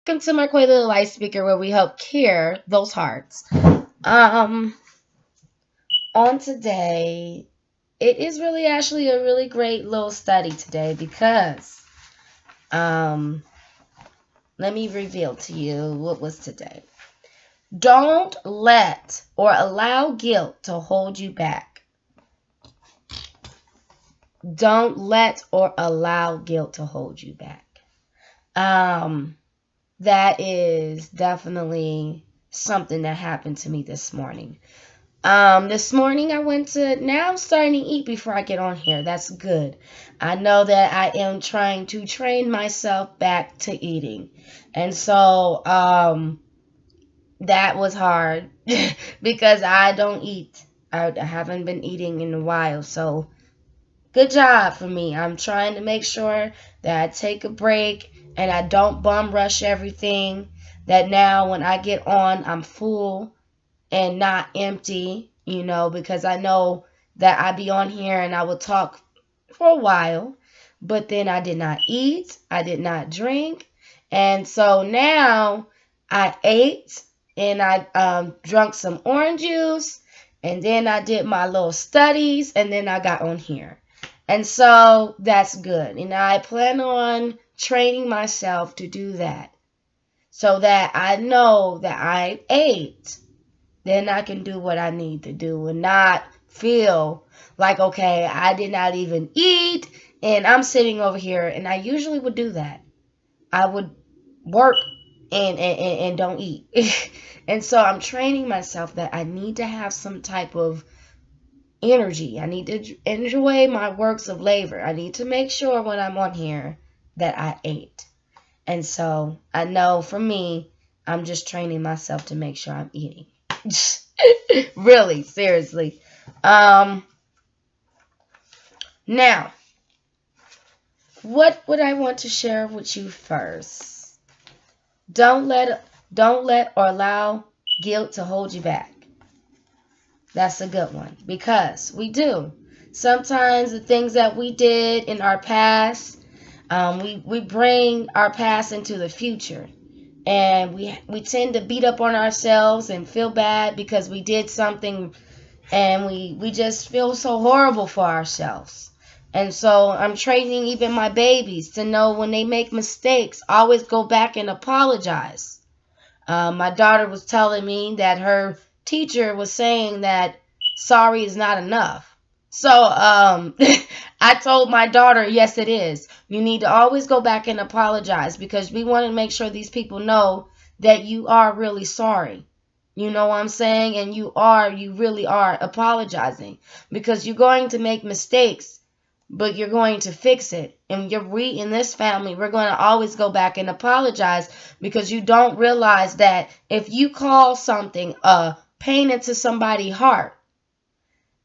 Welcome to my Quay Little Light Speaker, where we help cure those hearts. Um, on today, it is really actually a really great little study today because, um, let me reveal to you what was today. Don't let or allow guilt to hold you back. Don't let or allow guilt to hold you back. That is definitely something that happened to me this morning. This morning now I'm starting to eat before I get on here. That's good. I know that I am trying to train myself back to eating. And so, that was hard because I don't eat. I haven't been eating in a while. So, good job for me. I'm trying to make sure that I take a break and I don't bum rush everything. That now when I get on, I'm full and not empty, because I know that I be on here and I will talk for a while, but then I did not eat, I did not drink, and so now I ate and I drunk some orange juice, and then I did my little studies, and then I got on here. And so that's good. And I plan on training myself to do that so that I know that I ate. Then I can do what I need to do and not feel like, okay, I did not even eat and I'm sitting over here. And I usually would do that. I would work and don't eat. And so I'm training myself that I need to have some type of energy. I need to enjoy my works of labor. I need to make sure when I'm on here that I ate. And so I know for me, I'm just training myself to make sure I'm eating. Really, seriously. Now, what would I want to share with you first? Don't let or allow guilt to hold you back. That's a good one because we do. Sometimes the things that we did in our past, we bring our past into the future. And we tend to beat up on ourselves and feel bad because we did something, and we just feel so horrible for ourselves. And so I'm training even my babies to know when they make mistakes, always go back and apologize. My daughter was telling me that her teacher was saying that sorry is not enough. So I told my daughter, yes, it is. You need to always go back and apologize because we want to make sure these people know that you are really sorry. You know what I'm saying? And you really are apologizing because you're going to make mistakes, but you're going to fix it. And in this family, we're going to always go back and apologize because you don't realize that if you call something a pain into somebody's heart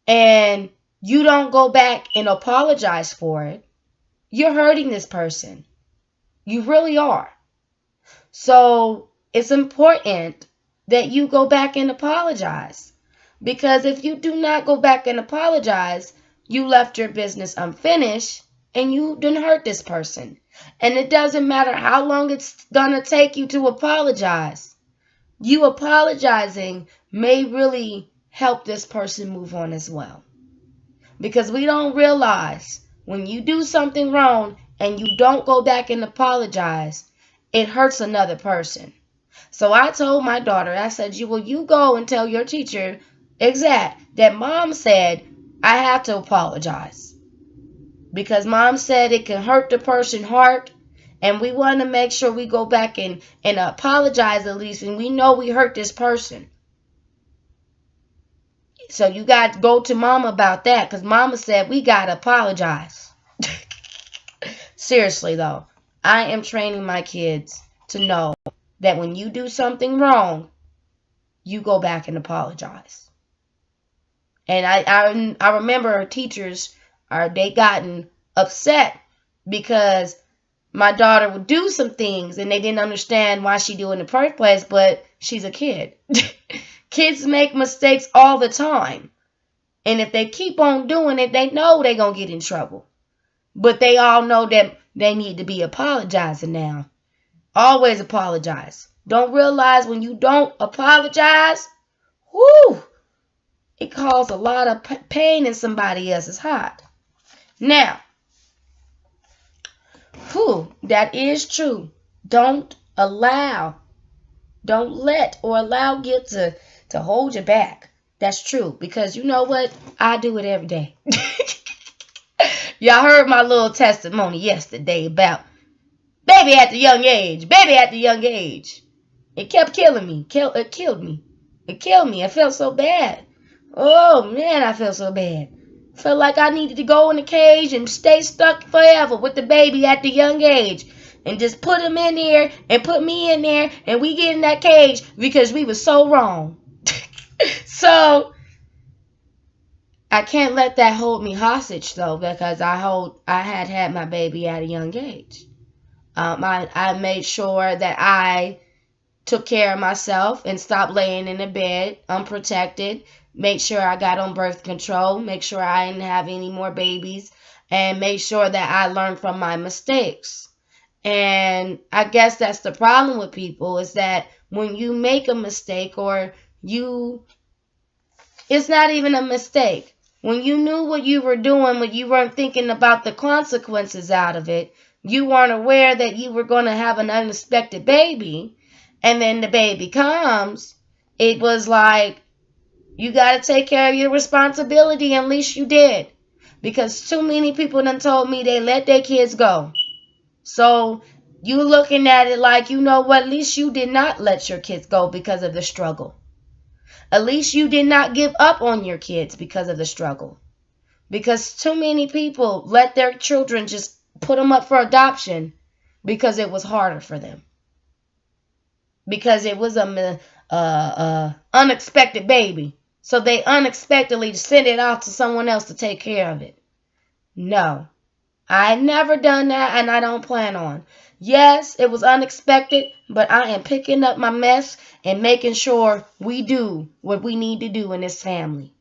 and you don't go back and apologize for it, you're hurting this person. You really are. So it's important that you go back and apologize. Because if you do not go back and apologize, you left your business unfinished and you didn't hurt this person. And it doesn't matter how long it's going to take you to apologize. You apologizing may really help this person move on as well. Because we don't realize when you do something wrong and you don't go back and apologize, it hurts another person. So I told my daughter, I said, you go and tell your teacher that mom said I have to apologize. Because mom said it can hurt the person's heart. And we want to make sure we go back and apologize at least when we know we hurt this person. So you got to go to mama about that because mama said we got to apologize. Seriously, though, I am training my kids to know that when you do something wrong, you go back and apologize. And I remember teachers, they gotten upset because my daughter would do some things and they didn't understand why she do it in the first place, but she's a kid. Kids make mistakes all the time. And if they keep on doing it, they know they're going to get in trouble. But they all know that they need to be apologizing now. Always apologize. Don't realize when you don't apologize, whoo, it causes a lot of pain in somebody else's heart. Now, that is true. Don't let or allow guilt to hold you back. That's true. Because you know what? I do it every day. Y'all heard my little testimony yesterday about baby at the young age. Baby at the young age. It kept killing me. It killed me. It killed me. I felt so bad. Oh, man, I felt so bad. Felt like I needed to go in the cage and stay stuck forever with the baby at the young age. And just put him in there and put me in there. And we get in that cage because we were so wrong. So, I can't let that hold me hostage, though, because I had my baby at a young age. I made sure that I took care of myself and stopped laying in the bed unprotected. Make sure I got on birth control. Make sure I didn't have any more babies. And make sure that I learned from my mistakes. And I guess that's the problem with people, is that when you make a mistake, or it's not even a mistake. When you knew what you were doing, but you weren't thinking about the consequences out of it, you weren't aware that you were going to have an unexpected baby, and then the baby comes, it was like, you got to take care of your responsibility, and at least you did. Because too many people done told me they let their kids go. So you looking at it like, you know what, at least you did not let your kids go because of the struggle. At least you did not give up on your kids because of the struggle. Because too many people let their children just put them up for adoption because it was harder for them. Because it was a unexpected baby. So they unexpectedly sent it off to someone else to take care of it. No. I never done that, and I don't plan on. Yes, it was unexpected, but I am picking up my mess and making sure we do what we need to do in this family.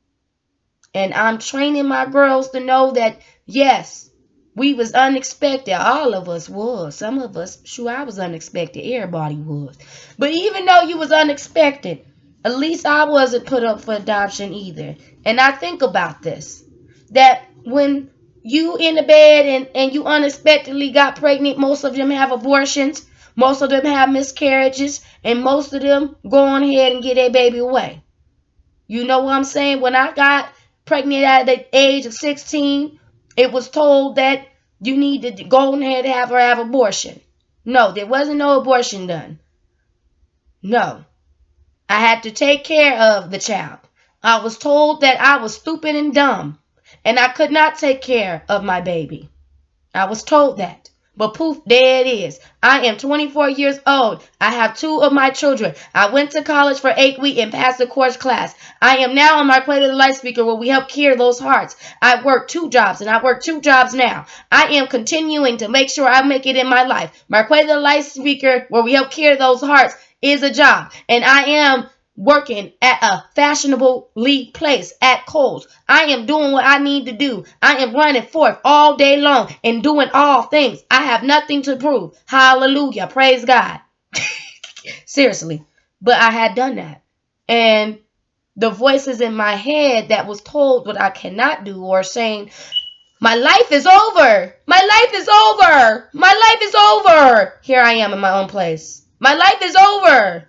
And I'm training my girls to know that, yes, we was unexpected. All of us was. Some of us, sure, I was unexpected. Everybody was. But even though you was unexpected, at least I wasn't put up for adoption either. And I think about this, that when you in the bed and you unexpectedly got pregnant, most of them have abortions, most of them have miscarriages, and most of them go on ahead and get their baby away. You know what I'm saying? When I got pregnant at the age of 16, it was told that you need to go on ahead and have abortion. No, there wasn't no abortion done. No. I had to take care of the child. I was told that I was stupid and dumb, and I could not take care of my baby. I was told that. But poof, there it is. I am 24 years old. I have 2 of my children. I went to college for 8 weeks and passed the course class. I am now on my Play to the Light speaker where we help cure those hearts. I work 2 jobs, and I work 2 jobs now. I am continuing to make sure I make it in my life. My Play to the Light speaker where we help cure those hearts is a job. And I am working at a fashionable place at Kohl's. I am doing what I need to do. I am running forth all day long and doing all things. I have nothing to prove. Hallelujah. Praise God. Seriously. But I had done that. And the voices in my head that was told what I cannot do, or saying, my life is over. My life is over. My life is over. Here I am in my own place. My life is over.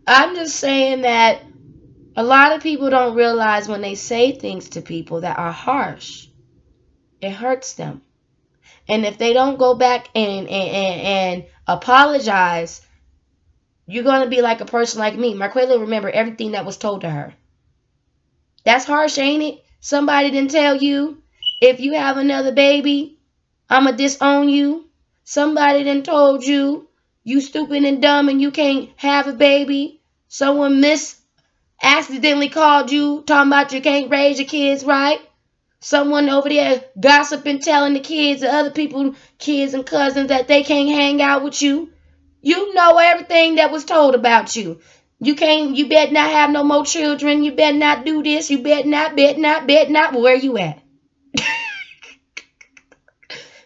I'm just saying that a lot of people don't realize when they say things to people that are harsh, it hurts them. And if they don't go back and apologize, you're going to be like a person like me. Marquela remember everything that was told to her. That's harsh, ain't it? Somebody didn't tell you, if you have another baby, I'm going to disown you. Somebody done told you, you stupid and dumb and you can't have a baby. Someone accidentally called you talking about you can't raise your kids right. Someone over there gossiping, telling the kids, the other people, kids and cousins, that they can't hang out with you. You know everything that was told about you. You better not have no more children. You better not do this. You better not. Where you at?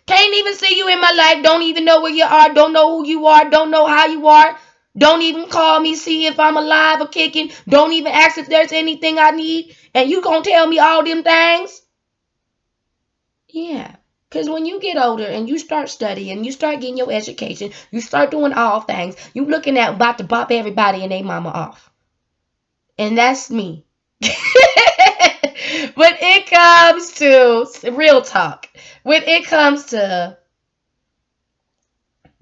Can't even see you in my life. Don't even know where you are. Don't know who you are. Don't know how you are. Don't even call me, see if I'm alive or kicking. Don't even ask if there's anything I need. And you gonna tell me all them things? Yeah. Because when you get older and you start studying, you start getting your education, you start doing all things, you looking at about to bop everybody and they mama off. And that's me. When it comes to real talk, when it comes to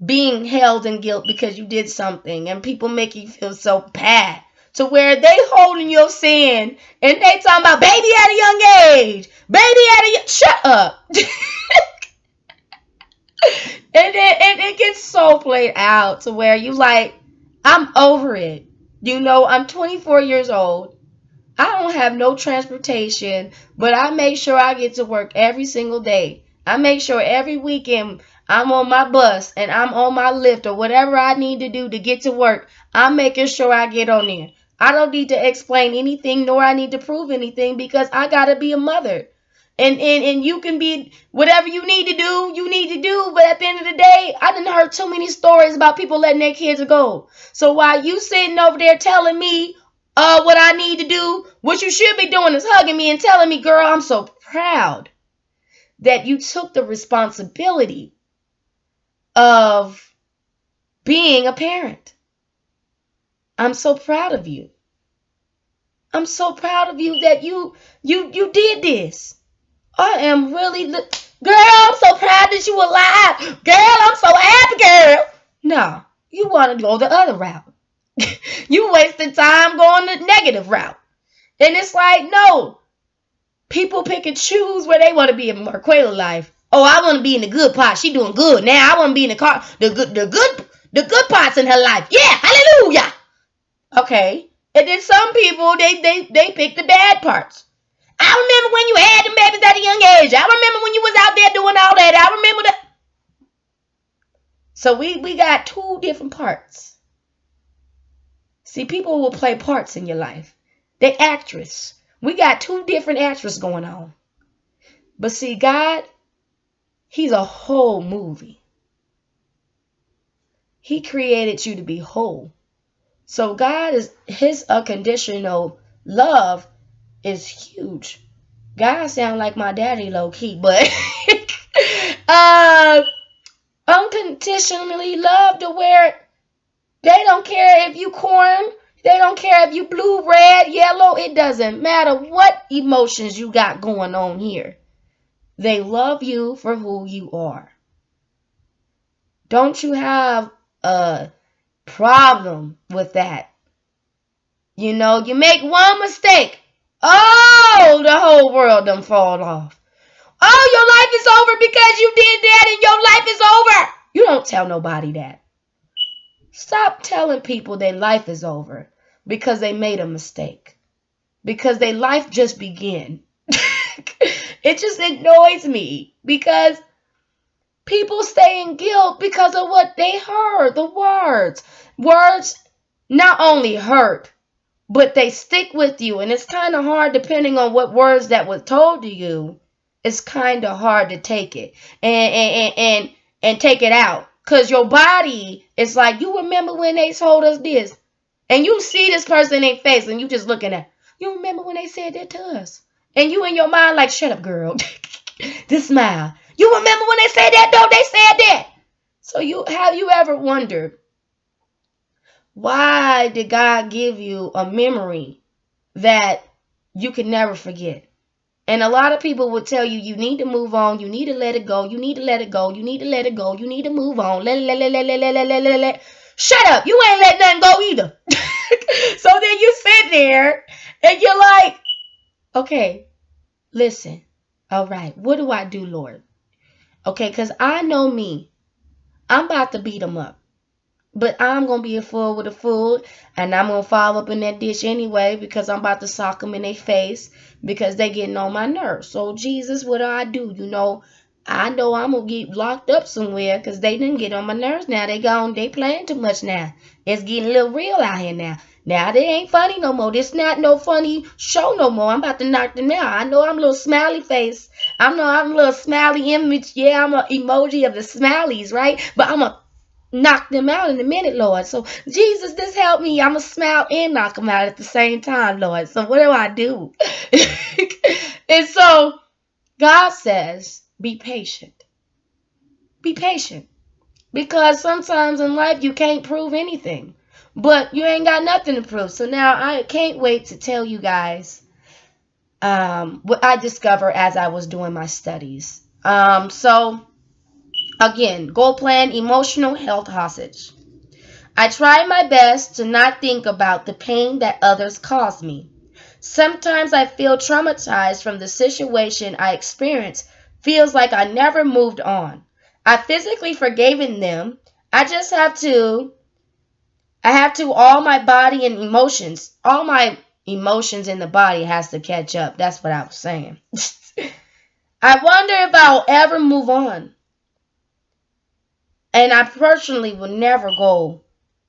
being held in guilt because you did something and people make you feel so bad to where they holding your sin and they talking about baby at a young age, shut up. And it gets so played out to where you like, I'm over it. You know, I'm 24 years old. I don't have no transportation, but I make sure I get to work every single day. I make sure every weekend I'm on my bus and I'm on my Lyft or whatever I need to do to get to work. I'm making sure I get on there. I don't need to explain anything nor I need to prove anything because I got to be a mother. And you can be whatever you need to do. But at the end of the day, I done heard too many stories about people letting their kids go. So while you sitting over there telling me what I need to do, what you should be doing is hugging me and telling me, girl, I'm so proud that you took the responsibility of being a parent. I'm so proud of you. I'm so proud of you that you did this. I am really, girl, I'm so proud that you alive. Girl, I'm so happy, girl. No, you want to go the other route. You wasting time going the negative route. And it's like, no. People pick and choose where they want to be in Marquela life. Oh, I want to be in the good part. She doing good now. I want to be in the good parts in her life. Yeah, hallelujah. Okay. And then some people, they pick the bad parts. I remember when you had them babies at a young age. I remember when you was out there doing all that. I remember that. So we got two different parts. See, people will play parts in your life. They actress. We got two different actresses going on. But see, God, he's a whole movie. He created you to be whole. So God is, his unconditional love is huge. God sound like my daddy low key, but unconditionally love to where they don't care if you corn, they don't care if you blue, red, yellow, it doesn't matter what emotions you got going on here. They love you for who you are. Don't you have a problem with that? You know, you make one mistake. Oh, the whole world done fall off. Oh, your life is over because you did that and your life is over. You don't tell nobody that. Stop telling people their life is over because they made a mistake. Because their life just began. It just annoys me because people stay in guilt because of what they heard, the words. Words not only hurt, but they stick with you. And it's kind of hard depending on what words that were told to you. It's kind of hard to take it and take it out. Because your body is like, you remember when they told us this? And you see this person in their face and you just looking at, you remember when they said that to us? And you in your mind like, shut up, girl. This smile. You remember when they said that, though? They said that. So have you ever wondered, why did God give you a memory that you can never forget? And a lot of people would tell you, you need to move on. You need to let it go. You need to let it go. You need to let it go. You need to move on. Shut up. You ain't let nothing go either. So then you sit there and you're like, okay, listen. All right. What do I do, Lord? Okay, because I know me. I'm about to beat them up. But I'm going to be a fool with a fool. And I'm going to fall up in that ditch anyway because I'm about to sock them in their face because they getting on my nerves. So, Jesus, what do? You know, I know I'm going to get locked up somewhere because they didn't get on my nerves now. They playing too much now. It's getting a little real out here now. Now, they ain't funny no more. This not no funny show no more. I'm about to knock them out. I know I'm a little smiley face. I know I'm a little smiley image. Yeah, I'm an emoji of the smileys, right? But I'm going to knock them out in a minute, Lord. So, Jesus, just help me. I'm going to smile and knock them out at the same time, Lord. So, what do I do? And so, God says, be patient. Be patient. Because sometimes in life, you can't prove anything. But you ain't got nothing to prove. So now I can't wait to tell you guys what I discovered as I was doing my studies. So, again, goal plan, emotional health hostage. I try my best to not think about the pain that others caused me. Sometimes I feel traumatized from the situation I experienced. Feels like I never moved on. I physically forgiven them. I just have to all my body and emotions. All my emotions in the body has to catch up. That's what I was saying. I wonder if I'll ever move on. And I personally will never go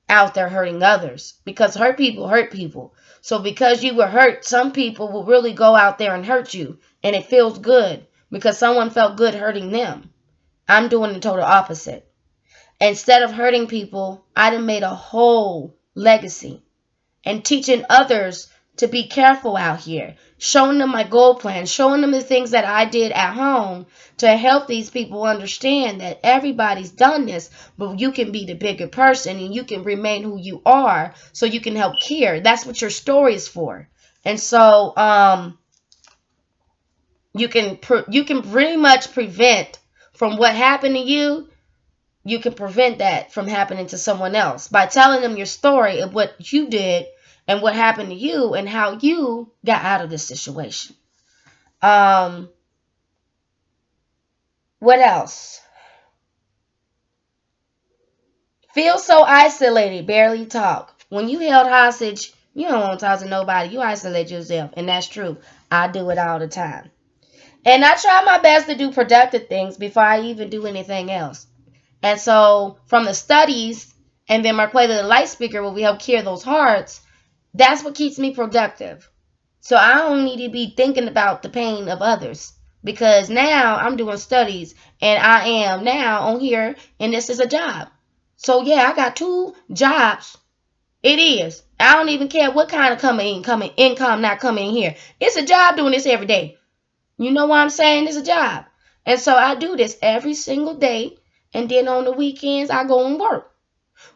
out there hurting others. Because hurt people hurt people. So because you were hurt, some people will really go out there and hurt you. And it feels good. Because someone felt good hurting them. I'm doing the total opposite. Instead of hurting people, I done made a whole legacy and teaching others to be careful out here, showing them my goal plan, showing them the things that I did at home to help these people understand that everybody's done this, but you can be the bigger person and you can remain who you are so you can help care. That's what your story is for. And so you can pretty much prevent from what happened to you. You can prevent that from happening to someone else by telling them your story of what you did and what happened to you and how you got out of this situation. What else? Feel so isolated, barely talk. When you held hostage, you don't want to talk to nobody. You isolate yourself, and that's true. I do it all the time. And I try my best to do productive things before I even do anything else. And so from the studies and then my play to the light speaker where we help cure those hearts, that's what keeps me productive. So I don't need to be thinking about the pain of others because now I'm doing studies and I am now on here and this is a job. So yeah, I got 2 jobs. It is. I don't even care what kind of income not coming in here. It's a job doing this every day. You know what I'm saying? It's a job. And so I do this every single day. And then on the weekends, I go and work.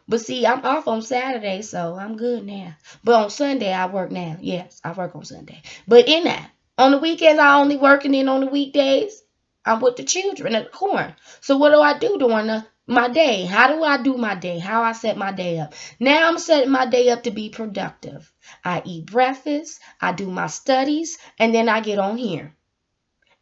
But see, I'm off on Saturday, so I'm good now. But on Sunday, I work now. Yes, I work on Sunday. But in that, on the weekends, I only work. And then on the weekdays, I'm with the children at the corn. So what do I do during my day? How do I do my day? How I set my day up? Now I'm setting my day up to be productive. I eat breakfast. I do my studies. And then I get on here.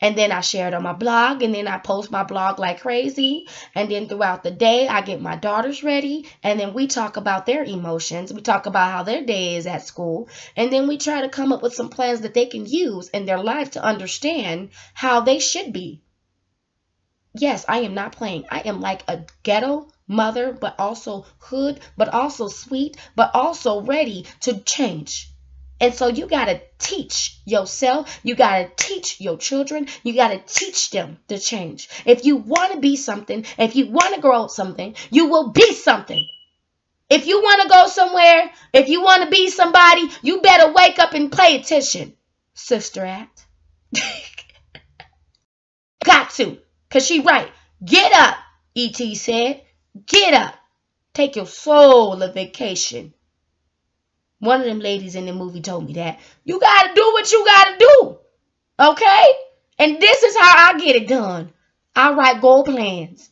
And then I share it on my blog, and then I post my blog like crazy. And then throughout the day, I get my daughters ready, and then we talk about their emotions. We talk about how their day is at school, and then we try to come up with some plans that they can use in their life to understand how they should be. Yes, I am not playing. I am like a ghetto mother, but also hood, but also sweet, but also ready to change. And so you got to teach yourself. You got to teach your children. You got to teach them to change. If you want to be something, if you want to grow something, you will be something. If you want to go somewhere, if you want to be somebody, you better wake up and pay attention, Sister Act. Got to, because she right. Get up, E.T. said. Get up. Take your soul a vacation. One of them ladies in the movie told me that. You got to do what you got to do. Okay? And this is how I get it done. I write goal plans.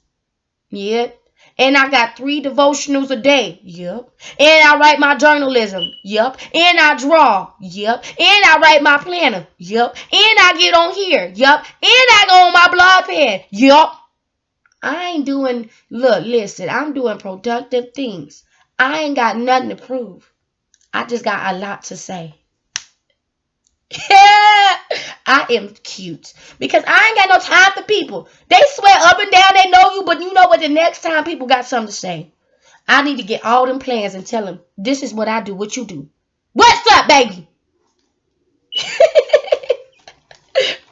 Yep. And I got 3 devotionals a day. Yep. And I write my journalism. Yep. And I draw. Yep. And I write my planner. Yep. And I get on here. Yep. And I go on my blog pad. Yep. I ain't doing, listen, I'm doing productive things. I ain't got nothing to prove. I just got a lot to say. I am cute. Because I ain't got no time for people. They swear up and down they know you, but you know what? The next time people got something to say, I need to get all them plans and tell them, this is what I do, what you do. What's up, baby?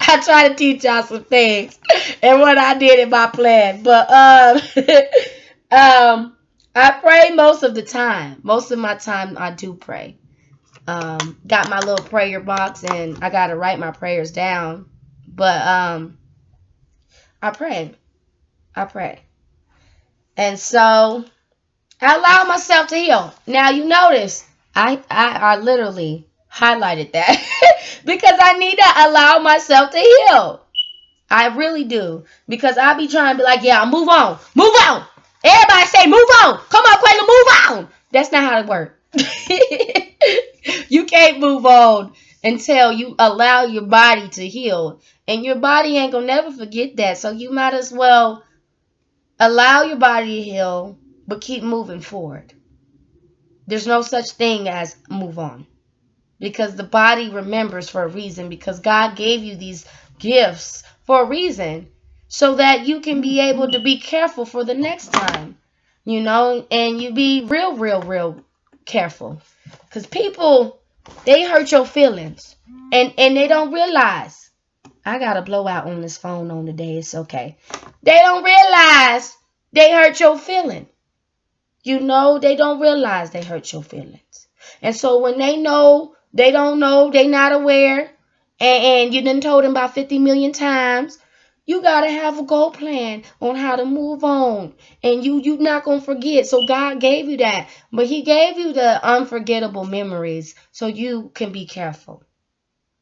I try to teach y'all some things and what I did in my plan. But I pray most of the time. Most of my time I do pray. Got my little prayer box and I gotta write my prayers down. But I pray. I pray. And so I allow myself to heal. Now you notice I literally highlighted that because I need to allow myself to heal. I really do. Because I be trying to be like, yeah, move on. Move on. Everybody say move on. Come on, Quayla, move on. That's not how it works. You can't move on until you allow your body to heal. And your body ain't going to never forget that. So you might as well allow your body to heal, but keep moving forward. There's no such thing as move on. Because the body remembers for a reason. Because God gave you these gifts for a reason. So that you can be able to be careful for the next time. You know, and you be real careful. Because people, they hurt your feelings. And they don't realize. I got a blowout on this phone on the day. It's okay. They don't realize they hurt your feelings. You know, they don't realize they hurt your feelings. And so when they know, they don't know, they not aware, and you done told them about 50 million times, you got to have a goal plan on how to move on. And you not going to forget. So God gave you that. But he gave you the unforgettable memories so you can be careful.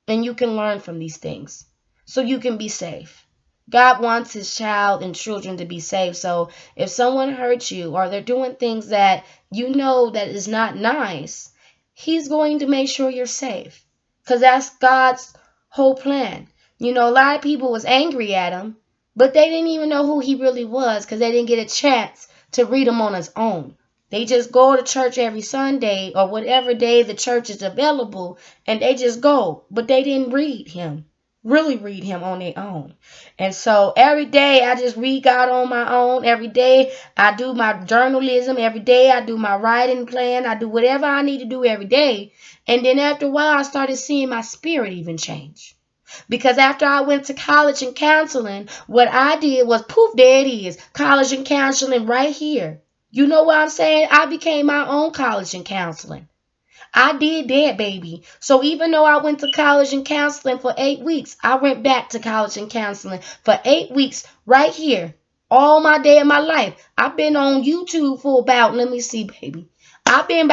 And you can learn from these things. So you can be safe. God wants his child and children to be safe. So if someone hurts you or they're doing things that you know that is not nice, he's going to make sure you're safe. Because that's God's whole plan. You know, a lot of people was angry at him, but they didn't even know who he really was because they didn't get a chance to read him on his own. They just go to church every Sunday or whatever day the church is available, and they just go. But they didn't read him. Really read him on their own. And so every day I just read God on my own. Every day I do my journalism. Every day I do my writing plan. I do whatever I need to do every day. And then after a while I started seeing my spirit even change. Because after I went to college and counseling, what I did was poof, there it is. College and counseling right here. You know what I'm saying? I became my own college and counseling. I did that, baby. So even though I went to college and counseling for 8 weeks, I went back to college and counseling for 8 weeks right here. All my day of my life. I've been on YouTube for about, let me see, baby. I've been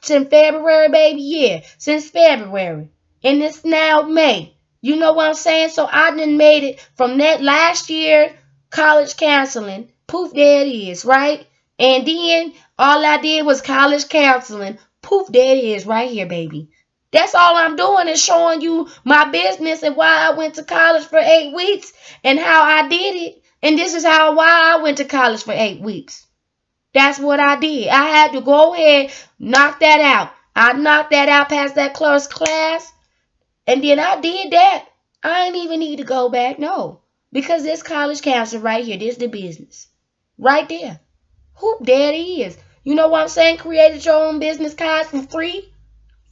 since February, baby. Yeah, since February. And it's now May. You know what I'm saying? So I done made it from that last year, college counseling. Poof, there it is, right? And then all I did was college counseling. Poof, there it is right here, baby. That's all I'm doing is showing you my business and why I went to college for 8 weeks and how I did it. And this is why I went to college for 8 weeks. That's what I did. I had to go ahead, knock that out. I knocked that out past that class. And then I did that. I ain't even need to go back, no. Because this college counselor right here, this the business. Right there. Whoop, there it is. You know what I'm saying? Created your own business cards for free.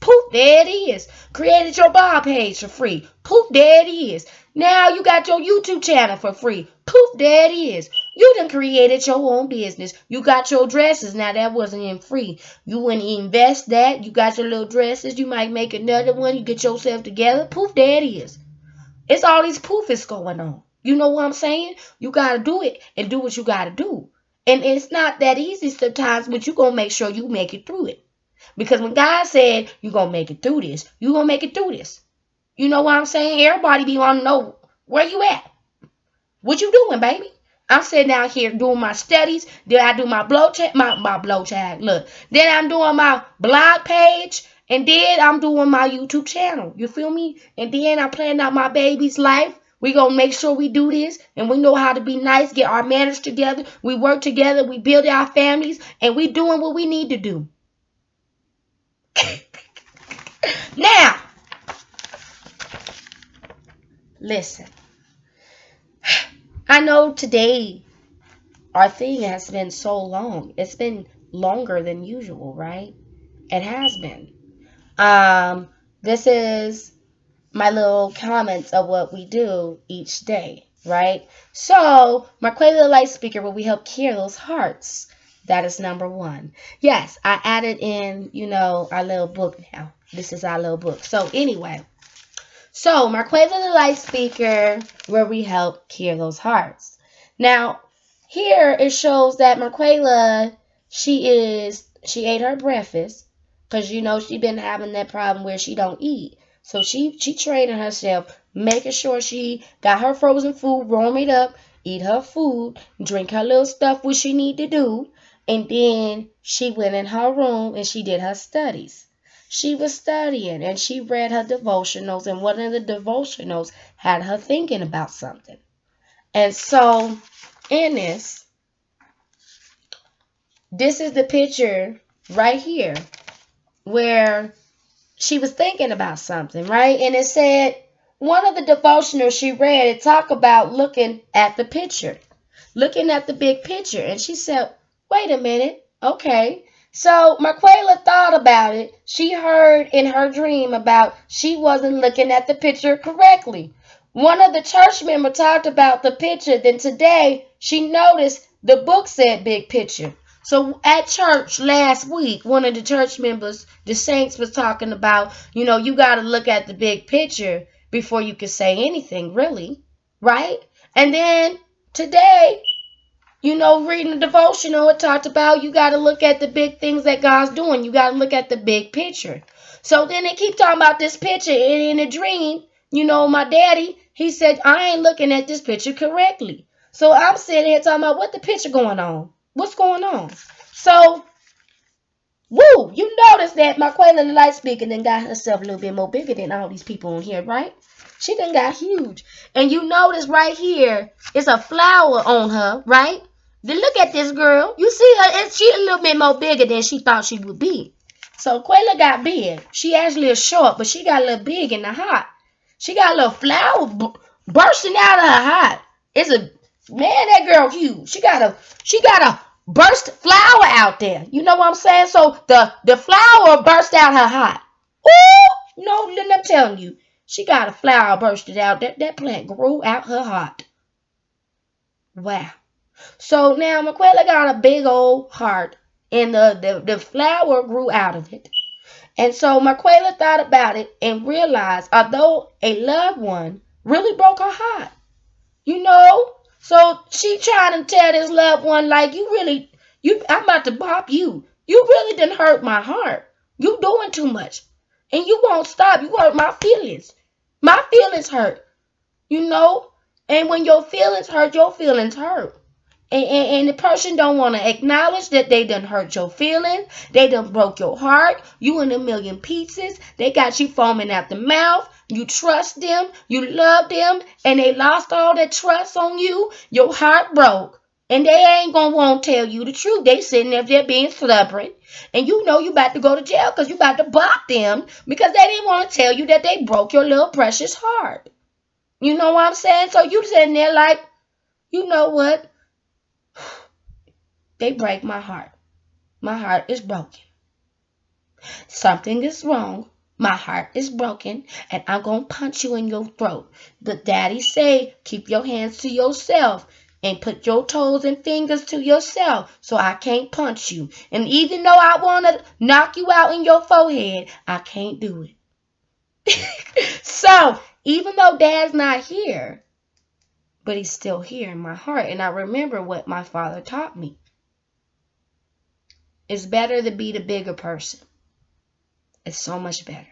Poof, there it is. Created your bar page for free. Poof, there it is. Now you got your YouTube channel for free. Poof, there it is. You done created your own business. You got your dresses. Now that wasn't even free. You wouldn't invest that. You got your little dresses. You might make another one. You get yourself together. Poof, there it is. It's all these poofs going on. You know what I'm saying? You got to do it and do what you got to do. And it's not that easy sometimes, but you're going to make sure you make it through it. Because when God said, you're going to make it through this, you're going to make it through this. You know what I'm saying? Everybody be wanting to know, where you at? What you doing, baby? I'm sitting out here doing my studies. Then I do my blow check. Look. Then I'm doing my blog page. And then I'm doing my YouTube channel. You feel me? And then I'm planning out my baby's life. We going to make sure we do this. And we know how to be nice, get our manners together. We work together. We build our families. And we doing what we need to do. Now, listen. I know today our thing has been so long. It's been longer than usual, right? It has been. This is my little comments of what we do each day, right? So, Marquella the Light Speaker, will we help cure those hearts? That is number one. Yes, I added in, our little book now. This is our little book. So, anyway. So, Marquella the Light Speaker, where we help cure those hearts. Now, here it shows that Marquella, she ate her breakfast, because she been having that problem where she don't eat. So she training herself, making sure she got her frozen food, warm it up, eat her food, drink her little stuff which she need to do, and then she went in her room and she did her studies. She was studying and she read her devotionals, and one of the devotionals had her thinking about something. And so in this is the picture right here where she was thinking about something, right? And it said, one of the devotionals she read, it talked about looking at the picture, looking at the big picture. And she said, wait a minute, okay. So Marquella thought about it. She heard in her dream about she wasn't looking at the picture correctly. One of the church members talked about the picture. Then today she noticed the book said big picture. So at church last week, one of the church members, the saints, was talking about, you got to look at the big picture before you can say anything, really, right? And then today, reading the devotional, it talked about you got to look at the big things that God's doing. You got to look at the big picture. So then they keep talking about this picture. And in a dream, my daddy, he said, I ain't looking at this picture correctly. So I'm sitting here talking about what the picture going on. What's going on? So, woo, you notice that Marquella the Light Speaker then got herself a little bit more bigger than all these people on here, right? She done got huge. And you notice right here, it's a flower on her, right? Then look at this girl. You see her, she a little bit more bigger than she thought she would be. So Quella got big. She actually is short, but she got a little big in the heart. She got a little flower bursting out of her heart. Man, that girl huge. She got a burst flower out there. You know what I'm saying? So the flower burst out her heart. Ooh, no, I'm telling you, she got a flower bursted out. That plant grew out her heart. Wow. So now Marquella got a big old heart, and the flower grew out of it. And so Marquella thought about it and realized, although a loved one really broke her heart, so she trying to tell this loved one, like, I'm about to bop you. You really done hurt my heart. You doing too much. And you won't stop. You hurt my feelings. My feelings hurt. And when your feelings hurt, your feelings hurt. And the person don't want to acknowledge that they done hurt your feelings. They done broke your heart. You in a million pieces. They got you foaming at the mouth. You trust them. You love them. And they lost all that trust on you. Your heart broke. And they ain't going to want to tell you the truth. They sitting there being stubborn. And you about to go to jail because you about to bop them because they didn't want to tell you that they broke your little precious heart. You know what I'm saying? So you sitting there like, you know what? They break my heart. My heart is broken. Something is wrong. My heart is broken, and I'm going to punch you in your throat. But Daddy say, keep your hands to yourself and put your toes and fingers to yourself so I can't punch you. And even though I want to knock you out in your forehead, I can't do it. So, even though Dad's not here, but he's still here in my heart. And I remember what my father taught me. It's better to be the bigger person. It's so much better.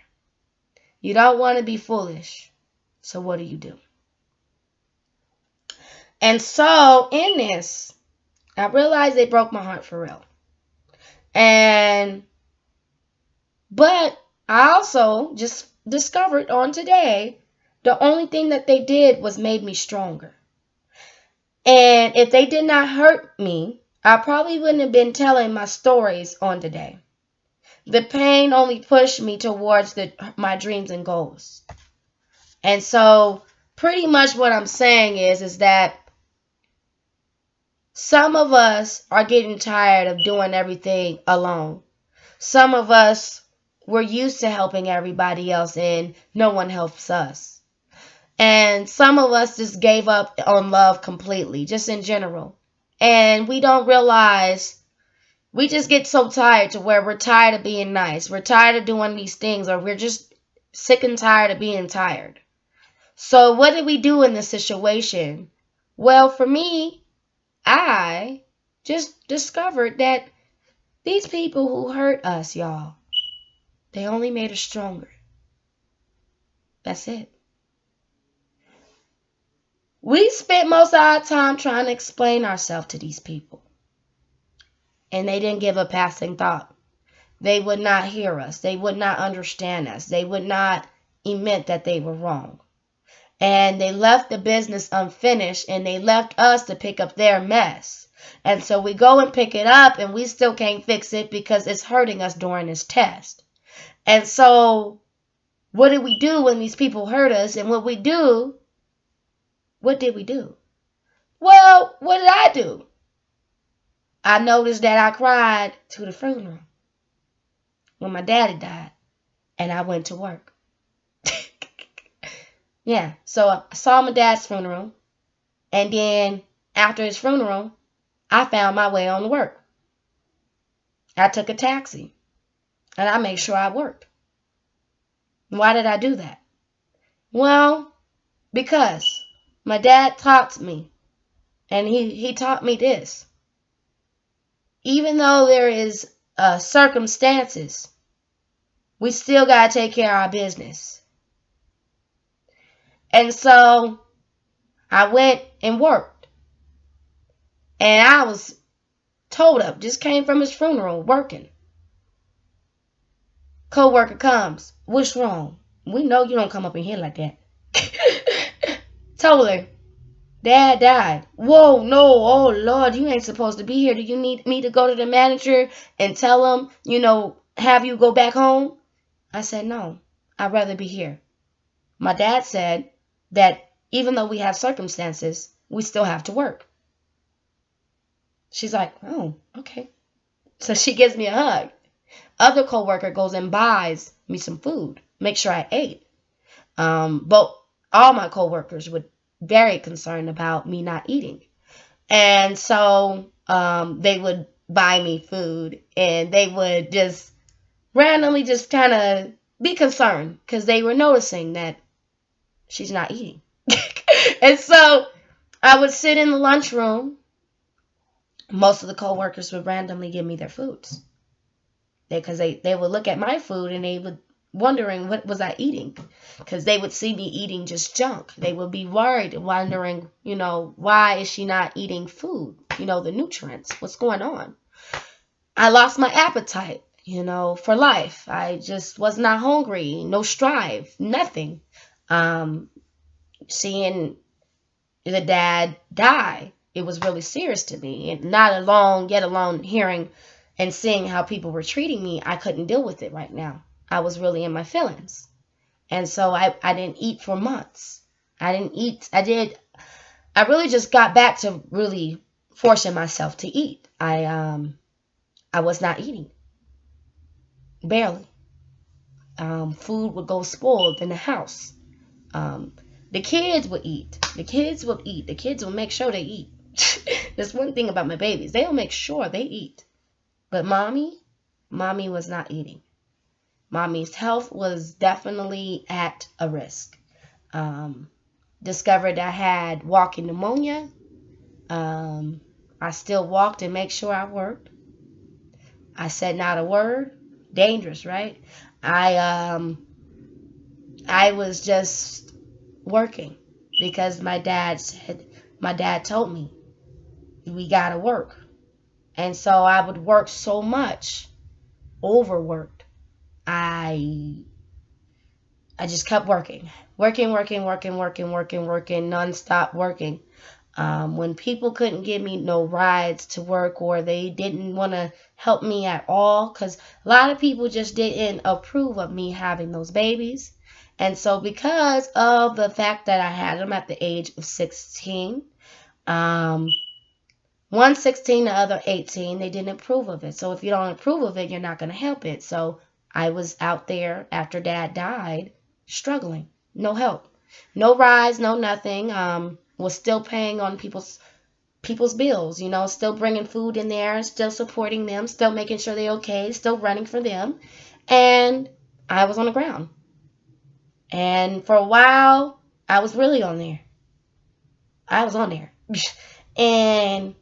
You don't want to be foolish. So what do? And so in this, I realized they broke my heart for real. But I also just discovered on today, the only thing that they did was made me stronger. And if they did not hurt me, I probably wouldn't have been telling my stories on today. The pain only pushed me towards my dreams and goals. And so pretty much what I'm saying is that some of us are getting tired of doing everything alone. Some of us we're used to helping everybody else and no one helps us. And some of us just gave up on love completely, just in general. And we don't realize, we just get so tired to where we're tired of being nice. We're tired of doing these things, or we're just sick and tired of being tired. So what did we do in this situation? Well, for me, I just discovered that these people who hurt us, y'all, they only made us stronger. That's it. We spent most of our time trying to explain ourselves to these people. And they didn't give a passing thought. They would not hear us. They would not understand us. They would not admit that they were wrong. And they left the business unfinished, and they left us to pick up their mess. And so we go and pick it up, and we still can't fix it because it's hurting us during this test. And so what did we do when these people hurt us? And what did we do? Well, what did I do? I noticed that I cried to the funeral when my daddy died, and I went to work. Yeah, so I saw my dad's funeral, and then after his funeral, I found my way on to work. I took a taxi, and I made sure I worked. Why did I do that? Well, because my dad taught me, and he taught me this. Even though there is circumstances, we still got to take care of our business. And so I went and worked. And I was told up, just came from his funeral, working. Co-worker comes, what's wrong? We know you don't come up in here like that. Told her, Dad died. Whoa, no, oh Lord, you ain't supposed to be here. Do you need me to go to the manager and tell him, have you go back home? I said, no, I'd rather be here. My dad said that even though we have circumstances, we still have to work. She's like, oh, okay. So she gives me a hug. Other coworker goes and buys me some food, make sure I ate. But all my coworkers were very concerned about me not eating. And so they would buy me food, and they would just randomly just kind of be concerned because they were noticing that she's not eating. And so I would sit in the lunchroom. Most of the coworkers would randomly give me their foods. Because they would look at my food and they would wondering what was I eating. Because they would see me eating just junk. They would be worried, wondering, why is she not eating food? The nutrients. What's going on? I lost my appetite, for life. I just was not hungry. No strive. Nothing. Seeing the dad die, it was really serious to me. And yet alone hearing and seeing how people were treating me, I couldn't deal with it right now. I was really in my feelings. And so I didn't eat for months. I didn't eat. I really just got back to really forcing myself to eat. I was not eating. Barely. Food would go spoiled in the house. The kids would eat. The kids would make sure they eat. That's one thing about my babies. They'll make sure they eat. But mommy was not eating. Mommy's health was definitely at a risk. Discovered I had walking pneumonia. I still walked and make sure I worked. I said not a word. Dangerous, right? I was just working because my dad told me we gotta work. And so I would work so much, overworked. I just kept working, nonstop working. When people couldn't give me no rides to work, or they didn't want to help me at all, because a lot of people just didn't approve of me having those babies. And so because of the fact that I had them at the age of 16, one 16, the other 18, they didn't approve of it. So if you don't approve of it, you're not going to help it. So I was out there after Dad died, struggling, no help, no rise, no nothing. Was still paying on people's bills, you know, still bringing food in there, still supporting them, still making sure they're okay, still running for them. And I was on the ground. And for a while, I was really on there. I was on there. And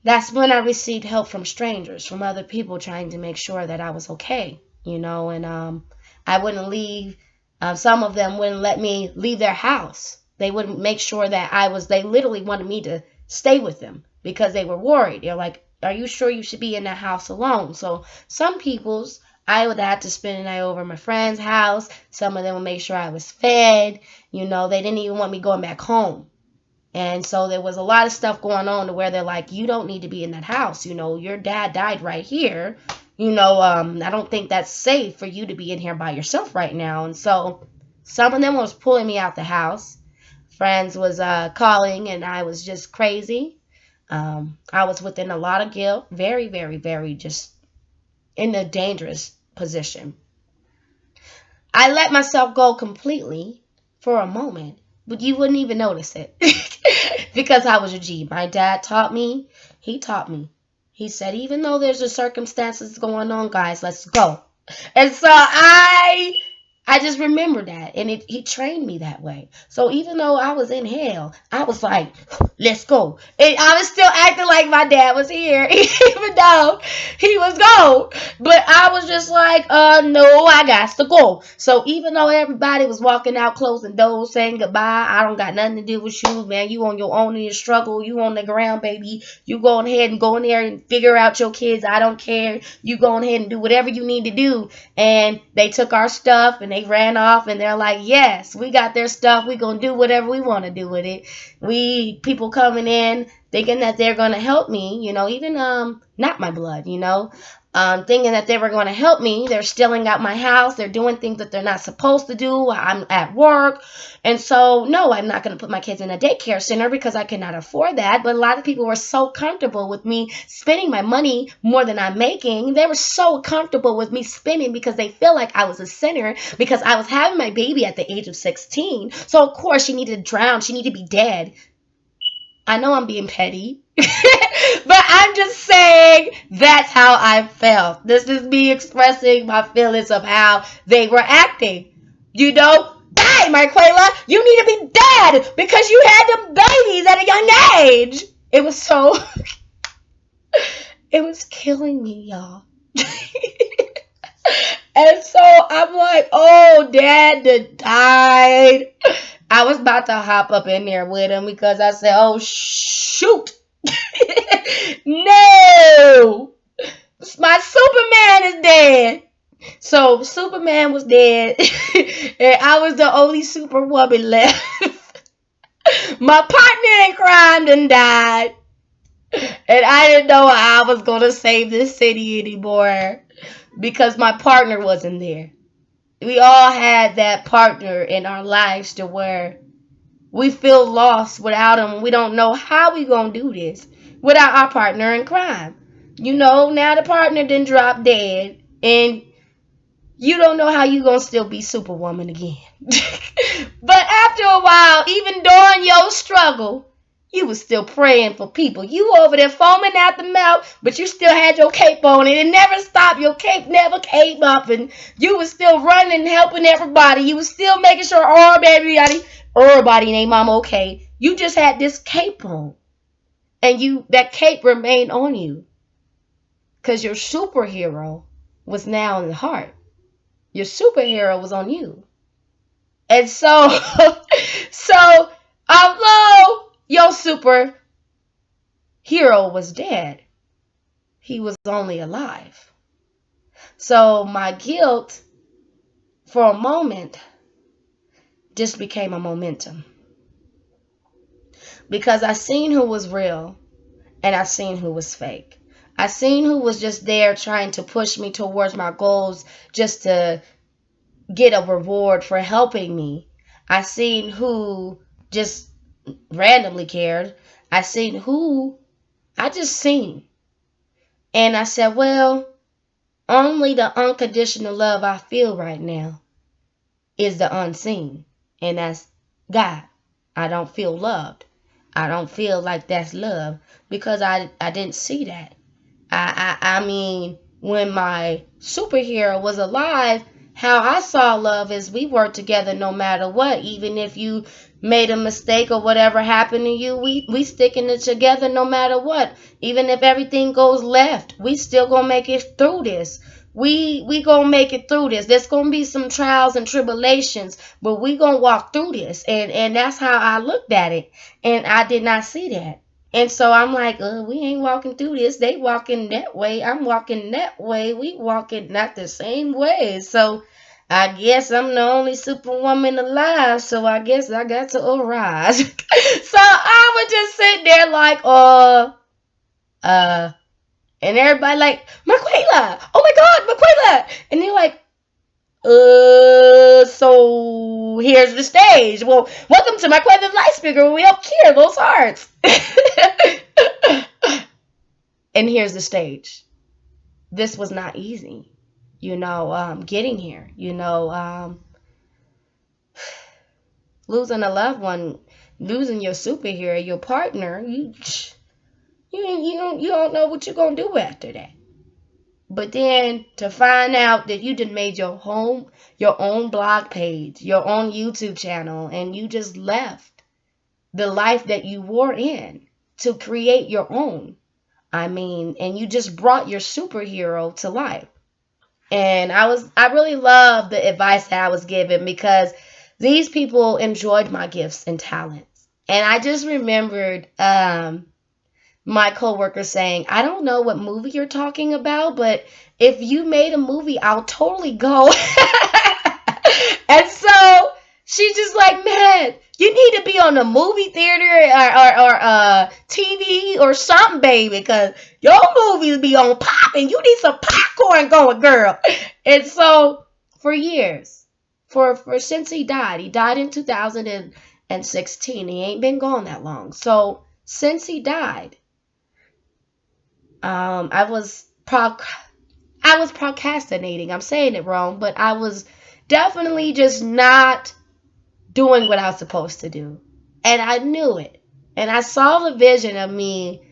that's when I received help from strangers, from other people trying to make sure that I was okay, you know, and I wouldn't leave. Some of them wouldn't let me leave their house. They wouldn't make sure that they literally wanted me to stay with them because they were worried. They're like, are you sure you should be in that house alone? So some people's, I would have to spend the night over at my friend's house. Some of them would make sure I was fed. You know, they didn't even want me going back home. And so there was a lot of stuff going on to where they're like, you don't need to be in that house. You know, your dad died right here. You know, I don't think that's safe for you to be in here by yourself right now. And so some of them was pulling me out the house. Friends was calling, and I was just crazy. I was within a lot of guilt. Very, very, very just in a dangerous position. I let myself go completely for a moment, but you wouldn't even notice it because I was a G. My dad taught me. He taught me. He said, even though there's the circumstances going on, guys, let's go. And so I just remember that, and he trained me that way. So even though I was in hell, I was like, let's go. And I was still acting like my dad was here, even though he was gone. But I was just like, no, I got to go. So even though everybody was walking out, closing doors, saying goodbye, I don't got nothing to do with you, man. You on your own in your struggle. You on the ground, baby. You go ahead and go in there and figure out your kids. I don't care. You go ahead and do whatever you need to do. And they took our stuff and they ran off, and they're like, yes, we got their stuff. We gonna do whatever we want to do with it. People coming in thinking that they're gonna help me, you know, even not my blood, you know, thinking that they were going to help me. They're stealing out my house. They're doing things that they're not supposed to do. I'm at work. And so, no, I'm not going to put my kids in a daycare center because I cannot afford that. But a lot of people were so comfortable with me spending my money more than I'm making. They were so comfortable with me spending because they feel like I was a sinner because I was having my baby at the age of 16. So, of course, she needed to drown. She needed to be dead. I know I'm being petty, but I'm just saying that's how I felt. This is me expressing my feelings of how they were acting. You know, die, Marquela. You need to be dead because you had them babies at a young age. It was so, it was killing me, y'all. And so I'm like, oh, Dad died. I was about to hop up in there with him because I said, oh, shoot. No. My Superman is dead. So Superman was dead. And I was the only superwoman left. My partner in crime done died. And I didn't know how I was going to save this city anymore because my partner wasn't there. We all had that partner in our lives to where we feel lost without him. We don't know how we gonna do this without our partner in crime. You know, now the partner didn't drop dead, and you don't know how you gonna still be Superwoman again. But after a while, even during your struggle, you was still praying for people. You over there foaming at the mouth, but you still had your cape on, and it never stopped. Your cape never came up, and you was still running and helping everybody. You was still making sure everybody and their mama okay. You just had this cape on, and that cape remained on you because your superhero was now in the heart. Your superhero was on you. And so, although your superhero was dead, he was only alive. So my guilt, for a moment, just became a momentum. Because I seen who was real, and I seen who was fake. I seen who was just there trying to push me towards my goals just to get a reward for helping me. I seen who just randomly cared. I seen who I just seen. And I said, well, Only the unconditional love I feel right now is the unseen. And that's God. I don't feel loved. I don't feel like that's love because I didn't see that. I mean, when my superhero was alive, how I saw love is we work together no matter what. Even if you made a mistake or whatever happened to you, we sticking it together no matter what. Even if everything goes left, we still gonna make it through this. We gonna make it through this. There's gonna be some trials and tribulations, but we gonna walk through this. And that's how I looked at it. And I did not see that. And so I'm like, we ain't walking through this. They walking that way. I'm walking that way. We walking not the same way. So I guess I'm the only superwoman alive. So I guess I got to arise. So I would just sit there like, and everybody like, Marquela, oh my God, Marquela. And they're like, so here's the stage. Well, welcome to Marquela's Light Speaker. We up here, those hearts. And here's the stage. This was not easy, getting here, losing a loved one, losing your superhero, your partner, you don't know what you're gonna do after that. But then to find out that you just made your own blog page, your own YouTube channel, and you just left the life that you were in to create your own. And you just brought your superhero to life. And I really love the advice that I was given because these people enjoyed my gifts and talents. And I just remembered my coworker saying, I don't know what movie you're talking about, but if you made a movie, I'll totally go. And so she's just like, man, you need to be on a movie theater or TV or something, baby, because your movies be on pop and you need some popcorn going, girl. And so for years, since he died in 2016. He ain't been gone that long. So since he died, I was procrastinating. I'm saying it wrong, but I was definitely just not doing what I was supposed to do. And I knew it. And I saw the vision of me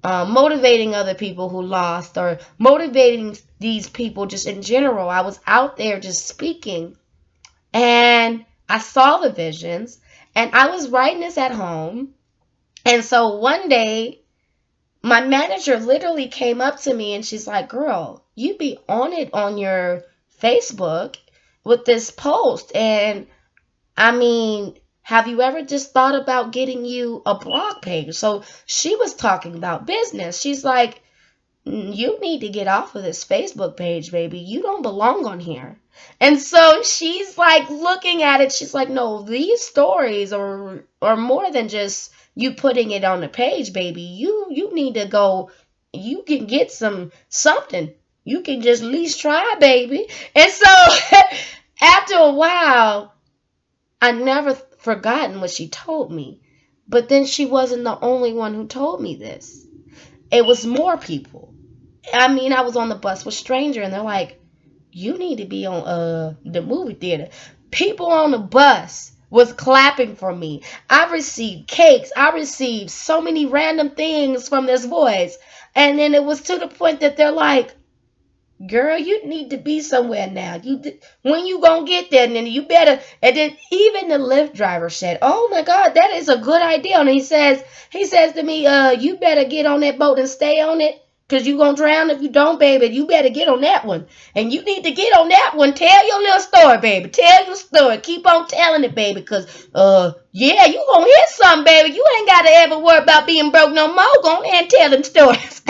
motivating other people who lost or motivating these people just in general. I was out there just speaking. And I saw the visions. And I was writing this at home. And so one day, my manager literally came up to me and she's like, girl, you be on it on your Facebook with this post. And have you ever just thought about getting you a blog page? So she was talking about business. She's like, you need to get off of this Facebook page, baby. You don't belong on here. And so she's like looking at it. She's like, no, these stories are more than just you putting it on the page, baby. You need to go. You can get something. You can just at least try, baby. And so after a while, I never forgotten what she told me. But then she wasn't the only one who told me this. It was more people. I was on the bus with stranger and they're like, you need to be on the movie theater. People on the bus was clapping for me. I received cakes. I received so many random things from this voice. And then it was to the point that they're like, girl, you need to be somewhere now. When you gonna get there? And then you better. And then even the Lyft driver said, oh my God, that is a good idea. And he says to me, you better get on that boat and stay on it. Because you going to drown if you don't, baby. You better get on that one. And you need to get on that one. Tell your little story, baby. Tell your story. Keep on telling it, baby. Because, yeah, you going to hit something, baby. You ain't got to ever worry about being broke no more. Go ahead and tell them stories.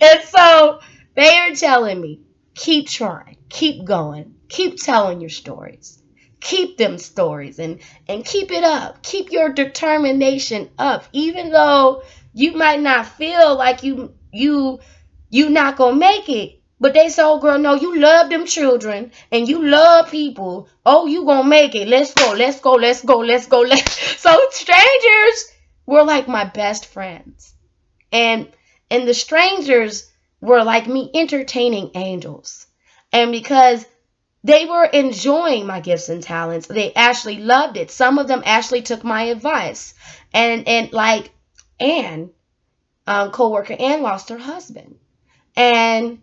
And so they are telling me, keep trying. Keep going. Keep telling your stories. Keep them stories. And keep it up. Keep your determination up. Even though you might not feel like you not gonna make it, but they say, oh girl, no, you love them children and you love people. Oh, you gonna make it. Let's go. So strangers were like my best friends, and the strangers were like me entertaining angels. And because they were enjoying my gifts and talents, they actually loved it. Some of them actually took my advice. And like Anne, co-worker Anne, lost her husband. And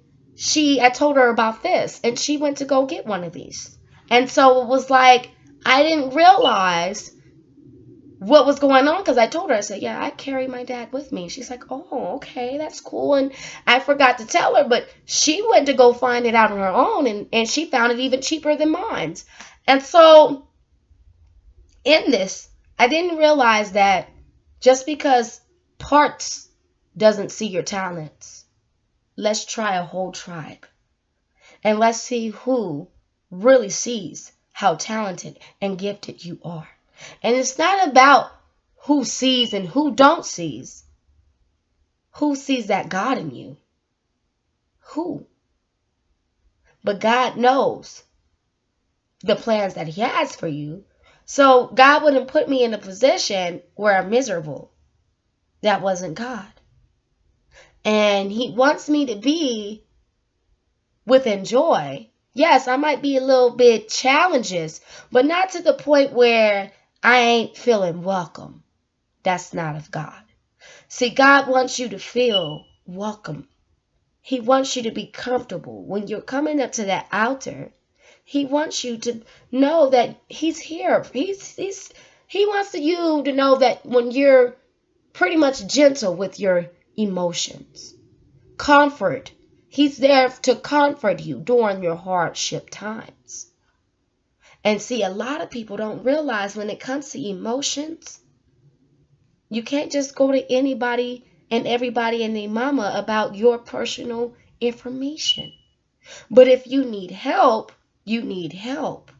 I told her about this, and she went to go get one of these. And so it was like, I didn't realize what was going on, because I told her, I said, yeah, I carry my dad with me. She's like, oh, okay, that's cool. And I forgot to tell her, but she went to go find it out on her own, and she found it even cheaper than mine. And so in this, I didn't realize that just because parts doesn't see your talents, let's try a whole tribe. And let's see who really sees how talented and gifted you are. And it's not about who sees and who don't sees. Who sees that God in you? Who? But God knows the plans that he has for you. So God wouldn't put me in a position where I'm miserable. That wasn't God. And he wants me to be within joy. Yes, I might be a little bit challenges, but not to the point where I ain't feeling welcome. That's not of God. See, God wants you to feel welcome. He wants you to be comfortable. When you're coming up to that altar, he wants you to know that he's here. He wants you to know that when you're pretty much gentle with your emotions, comfort. He's there to comfort you during your hardship times. And see, a lot of people don't realize when it comes to emotions, you can't just go to anybody and everybody and their mama about your personal information. But if you need help, you need help.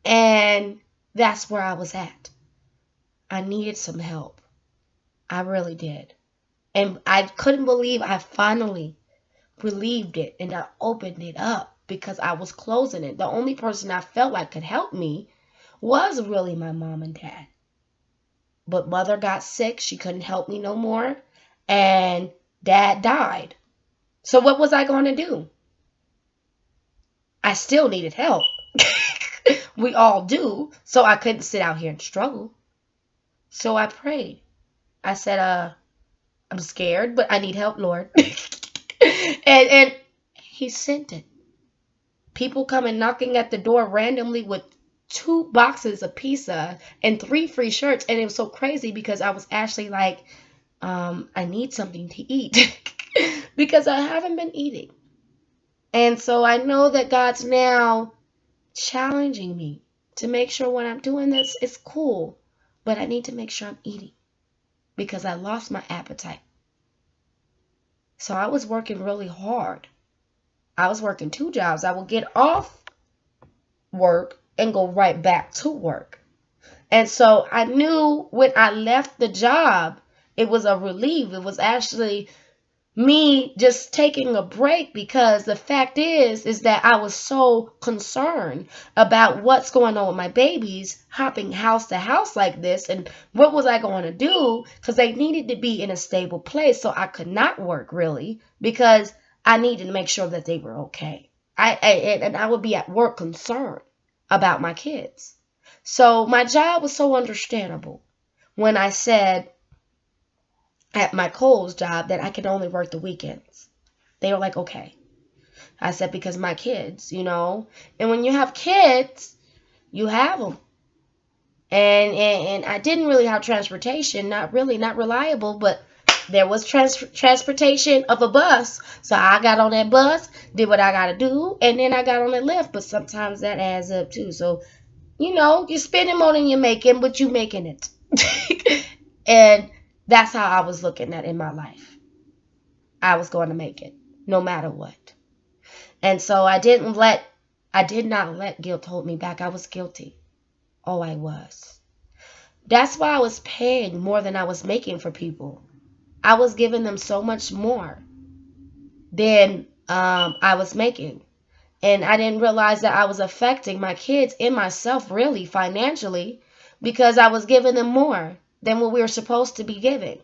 And that's where I was at. I needed some help. I really did. And I couldn't believe I finally relieved it, and I opened it up because I was closing it. The only person I felt like could help me was really my mom and dad. But mother got sick. She couldn't help me no more. And dad died. So what was I going to do? I still needed help. We all do. So I couldn't sit out here and struggle. So I prayed. I said, I'm scared, but I need help, Lord. And he sent it. People coming knocking at the door randomly with 2 boxes of pizza and 3 free shirts. And it was so crazy because I was actually like, I need something to eat because I haven't been eating. And so I know that God's now challenging me to make sure when I'm doing this, it's cool. But I need to make sure I'm eating because I lost my appetite. So I was working really hard. I was working 2 jobs. I would get off work and go right back to work. And so I knew when I left the job, it was a relief. It was actually me just taking a break because the fact is that I was so concerned about what's going on with my babies hopping house to house like this, and what was I going to do, because they needed to be in a stable place. So I could not work really because I needed to make sure that they were okay. I would be at work concerned about my kids. So my job was so understandable when I said at my Kohl's job that I could only work the weekends. They were like, okay. I said, because my kids, and when you have kids, you have them. And I didn't really have transportation, not reliable, but there was transportation of a bus. So I got on that bus, did what I got to do, and then I got on that lift. But sometimes that adds up too. So, you're spending more than you're making, but you're making it. And that's how I was looking at in my life. I was going to make it, no matter what. And so I did not let guilt hold me back. I was guilty. Oh, I was. That's why I was paying more than I was making for people. I was giving them so much more than I was making. And I didn't realize that I was affecting my kids and myself really financially because I was giving them more than what we were supposed to be giving.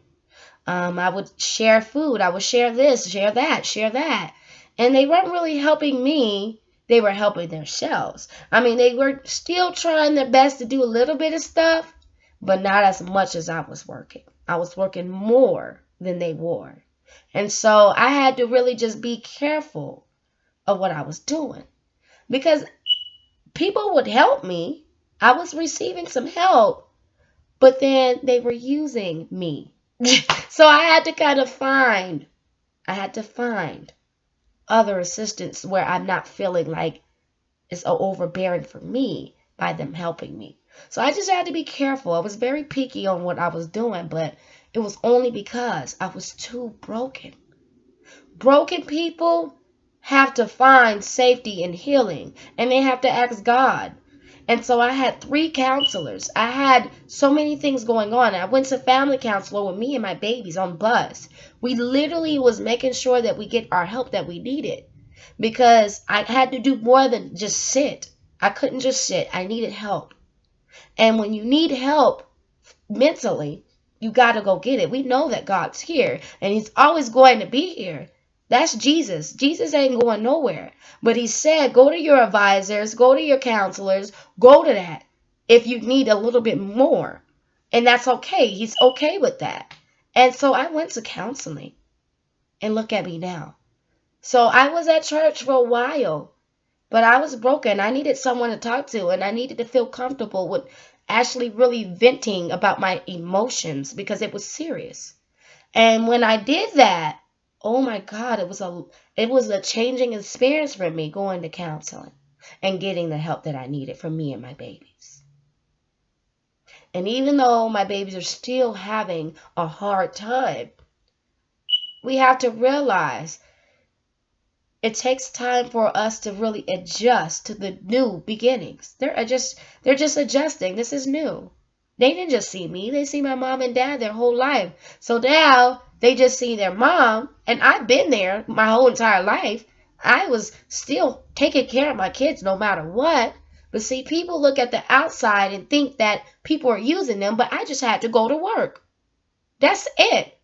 I would share food. I would share this, share that, share that. And they weren't really helping me. They were helping themselves. I mean, they were still trying their best to do a little bit of stuff, but not as much as I was working. I was working more than they were. And so I had to really just be careful of what I was doing. Because people would help me. I was receiving some help, but then they were using me. So I had to find other assistance where I'm not feeling like it's overbearing for me by them helping me. So I just had to be careful. I was very picky on what I was doing, but it was only because I was too broken. Broken people have to find safety and healing, and they have to ask God. And so I had 3 counselors. I had so many things going on. I went to family counselor with me and my babies on bus. We literally was making sure that we get our help that we needed, because I had to do more than just sit. I couldn't just sit. I needed help. And when you need help mentally, you got to go get it. We know that God's here, and he's always going to be here. That's Jesus. Jesus ain't going nowhere. But he said, go to your advisors, go to your counselors, go to that if you need a little bit more. And that's okay. He's okay with that. And so I went to counseling. And look at me now. So I was at church for a while, but I was broken. I needed someone to talk to, and I needed to feel comfortable with actually really venting about my emotions, because it was serious. And when I did that, oh my God, it was a changing experience for me, going to counseling and getting the help that I needed for me and my babies. And even though my babies are still having a hard time, we have to realize it takes time for us to really adjust to the new beginnings. They're just adjusting. This is new. They didn't just see me. They see my mom and dad their whole life. So now they just see their mom, and I've been there my whole entire life. I was still taking care of my kids no matter what. But see, people look at the outside and think that people are using them, but I just had to go to work. That's it.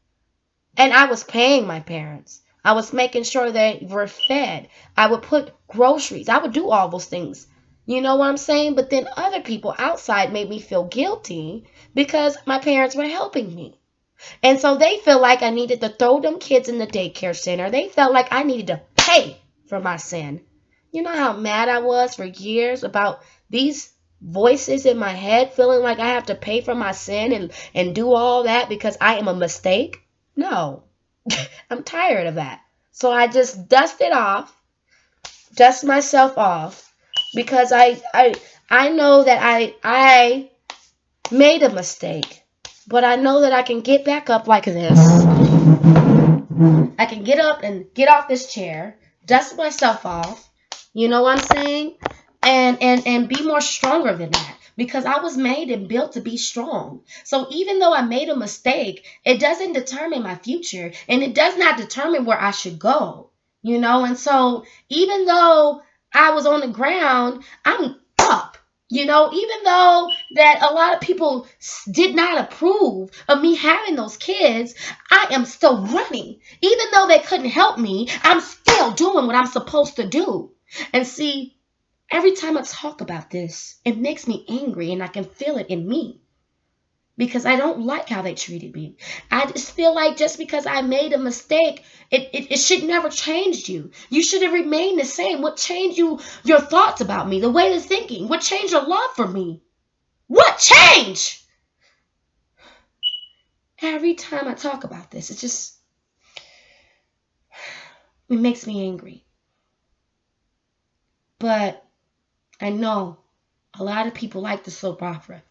And I was paying my parents. I was making sure they were fed. I would put groceries. I would do all those things. You know what I'm saying? But then other people outside made me feel guilty because my parents were helping me. And so they feel like I needed to throw them kids in the daycare center. They felt like I needed to pay for my sin. You know how mad I was for years about these voices in my head feeling like I have to pay for my sin and do all that because I am a mistake? No. I'm tired of that. So I just dust myself off, because I know that I made a mistake, but I know that I can get back up like this. I can get up and get off this chair, dust myself off, you know what I'm saying? And be more stronger than that. Because I was made and built to be strong. So even though I made a mistake, it doesn't determine my future. And it does not determine where I should go. You know, and so even though I was on the ground, I'm up. You know, even though that a lot of people did not approve of me having those kids, I am still running. Even though they couldn't help me, I'm still doing what I'm supposed to do. And see, every time I talk about this, it makes me angry, and I can feel it in me because I don't like how they treated me. I just feel like just because I made a mistake, it should never change you. You should have remained the same. What changed you? Your thoughts about me, the way you're thinking. What changed your love for me? What changed? Every time I talk about this, it makes me angry. But I know a lot of people like the soap opera.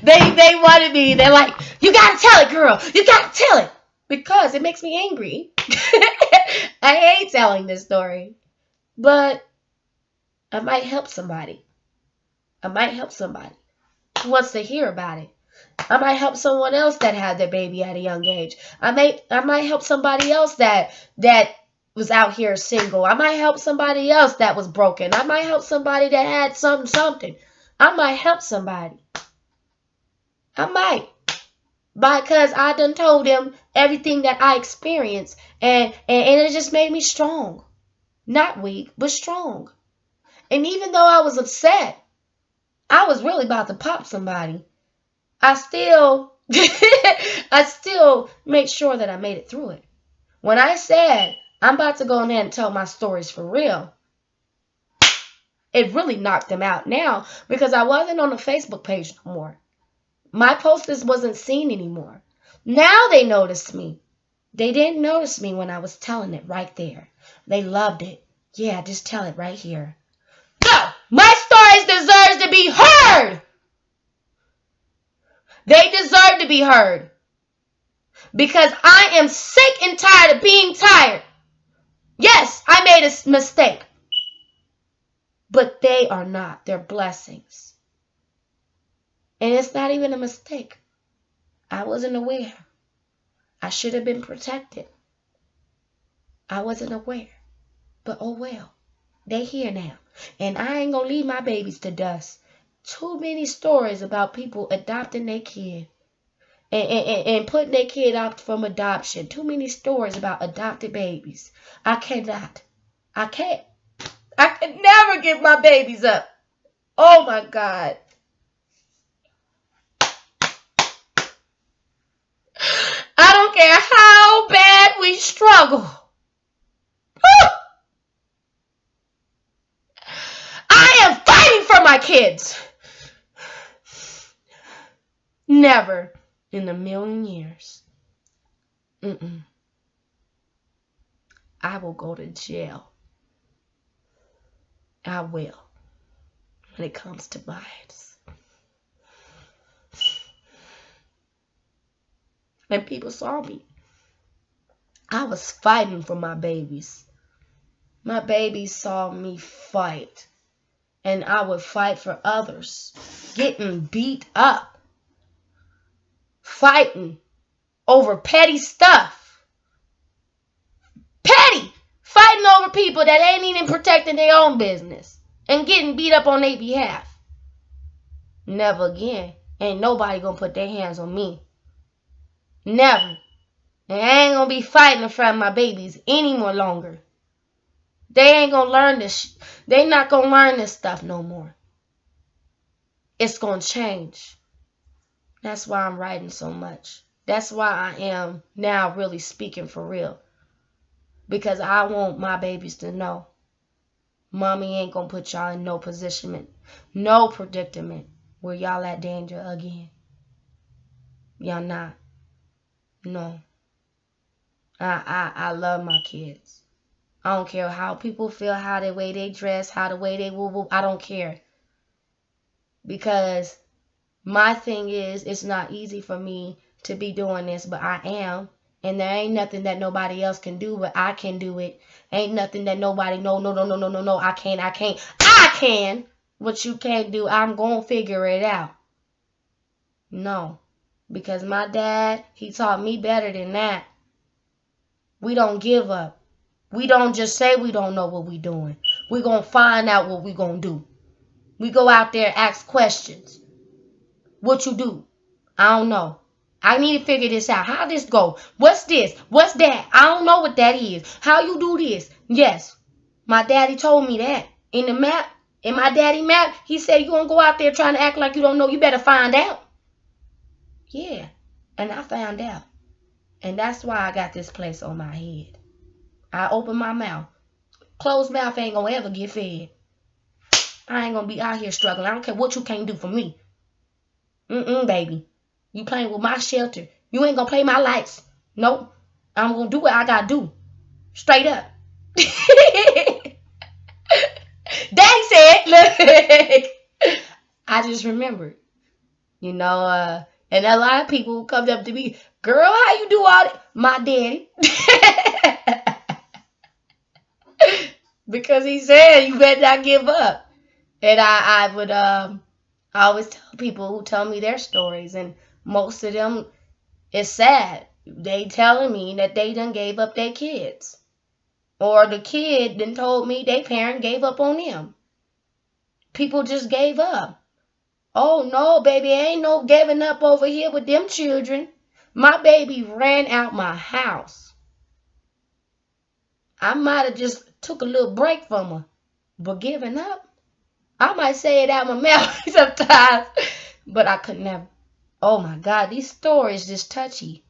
They wanted me. They're like, you gotta tell it, girl. You gotta tell it. Because it makes me angry. I hate telling this story. But I might help somebody. I might help somebody who wants to hear about it. I might help someone else that had their baby at a young age. I might help somebody else that was out here single. I might help somebody else that was broken. I might help somebody that had something. I might help somebody. I might. because I done told them everything that I experienced, and it just made me strong. Not weak, but strong. And even though I was upset, I was really about to pop somebody, I still I still made sure that I made it through it. When I said I'm about to go in there and tell my stories for real, it really knocked them out now, because I wasn't on the Facebook page no more. My posters wasn't seen anymore. Now they noticed me. They didn't notice me when I was telling it right there. They loved it. Yeah, just tell it right here. No! My stories deserve to be heard! They deserve to be heard. Because I am sick and tired of being tired. Yes, I made a mistake. But they are not. They're blessings. And it's not even a mistake. I wasn't aware. I should have been protected. I wasn't aware. But oh well. They here now. And I ain't gonna leave my babies to dust. Too many stories about people adopting their kid. And putting their kid out from adoption. Too many stories about adopted babies. I cannot. I can't. I can never give my babies up. Oh my God. I don't care how bad we struggle. I am fighting for my kids. Never in a million years. I will go to jail. I will. When it comes to bias. When people saw me, I was fighting for my babies. My babies saw me fight. And I would fight for others. Getting beat up. Fighting over petty stuff. Petty! Fighting over people that ain't even protecting their own business. And getting beat up on their behalf. Never again. Ain't nobody gonna put their hands on me. Never. And I ain't gonna be fighting in front of my babies any more longer. They ain't gonna learn this. They not gonna learn this stuff no more. It's gonna change. That's why I'm writing so much. That's why I am now really speaking for real. Because I want my babies to know. Mommy ain't gonna put y'all in no position, no predicament where y'all at danger again. Y'all not. No. I love my kids. I don't care how people feel, how the way they dress, how the way they woo. I don't care. Because my thing is, it's not easy for me to be doing this, but I am. And there ain't nothing that nobody else can do, but I can do it. Ain't nothing that nobody, no, I can. What you can't do, I'm going to figure it out. No. Because my dad, he taught me better than that. We don't give up. We don't just say we don't know what we doing. We going to find out what we going to do. We go out there and ask questions. What you do? I don't know. I need to figure this out. How this go? What's this? What's that? I don't know what that is. How you do this? Yes. My daddy told me that. In the map, in my daddy map, he said you gonna go out there trying to act like you don't know. You better find out. Yeah. And I found out. And that's why I got this place on my head. I open my mouth. Closed mouth ain't gonna ever get fed. I ain't gonna be out here struggling. I don't care what you can't do for me. Baby. You playing with my shelter. You ain't gonna play my lights. Nope. I'm gonna do what I gotta do. Straight up. Daddy said, look. I just remembered. You know, and a lot of people come up to me, girl, how you do all that? My daddy. Because he said you better not give up. And I would I always tell people who tell me their stories, and most of them, it's sad. They telling me that they done gave up their kids. Or the kid done told me their parent gave up on them. People just gave up. Oh no, baby, ain't no giving up over here with them children. My baby ran out my house. I might have just took a little break from her. But giving up? I might say it out my mouth sometimes. But I could never. Oh my God, these stories just touchy.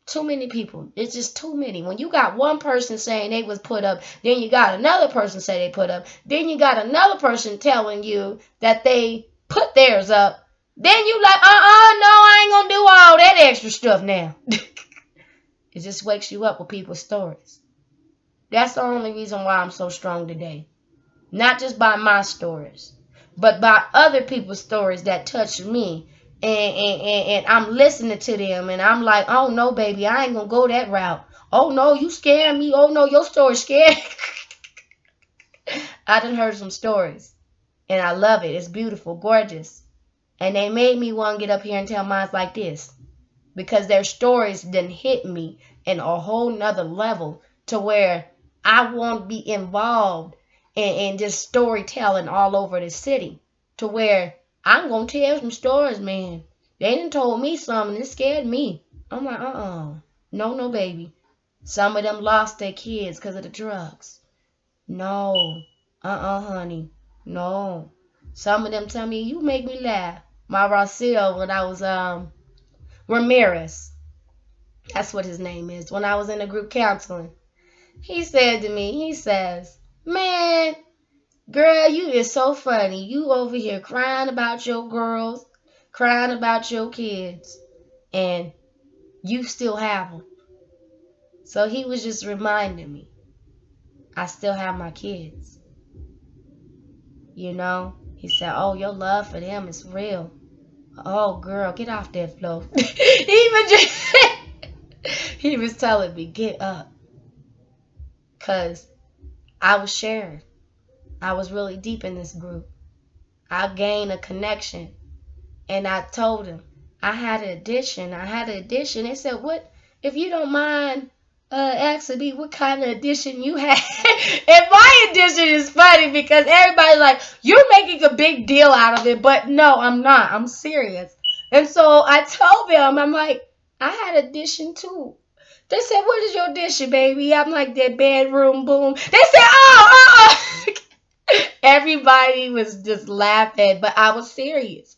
Too many people. It's just too many. When you got one person saying they was put up, then you got another person say they put up, then you got another person telling you that they put theirs up, then you like, no, I ain't gonna do all that extra stuff now. It just wakes you up with people's stories. That's the only reason why I'm so strong today. Not just by my stories, but by other people's stories that touch me. And I'm listening to them, and I'm like, oh no, baby, I ain't gonna go that route. Oh no, you scaring me. Oh no, your story's scary. I done heard some stories, and I love it. It's beautiful, gorgeous. And they made me want to get up here and tell mine like this, because their stories done hit me in a whole nother level to where I want to be involved in just storytelling all over the city, to where I'm going to tell some stories, man. They done told me something. It scared me. I'm like, no, baby. Some of them lost their kids because of the drugs. No. Honey. No. Some of them tell me, you make me laugh. My Rocio, when I was, Ramirez. That's what his name is. When I was in the group counseling. He said to me, he says, man, girl, you is so funny. You over here crying about your girls, crying about your kids, and you still have them. So he was just reminding me, I still have my kids. You know? He said, oh, your love for them is real. Oh, girl, get off that floor. He was telling me, get up. Because I was sharing. I was really deep in this group. I gained a connection. And I told him, I had an addition. They said, what, if you don't mind asking me what kind of addition you had. And my addition is funny because everybody's like, you're making a big deal out of it. But no, I'm not. I'm serious. And so I told them, I'm like, I had addition too. They said, what is your addition, baby? I'm like, that bedroom boom. They said, oh. Everybody was just laughing, but I was serious.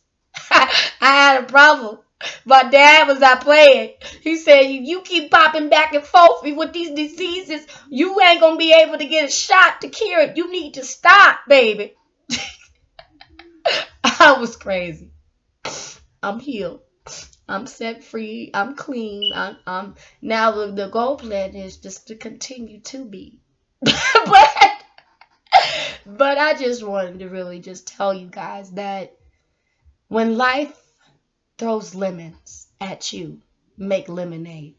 I had a problem. My dad was not playing. He said, you keep popping back and forth with these diseases, you ain't going to be able to get a shot to cure it. You need to stop, baby. I was crazy. I'm healed. I'm set free. I'm clean. I'm now the goal plan is just to continue to be. But I just wanted to really just tell you guys that when life throws lemons at you, make lemonade.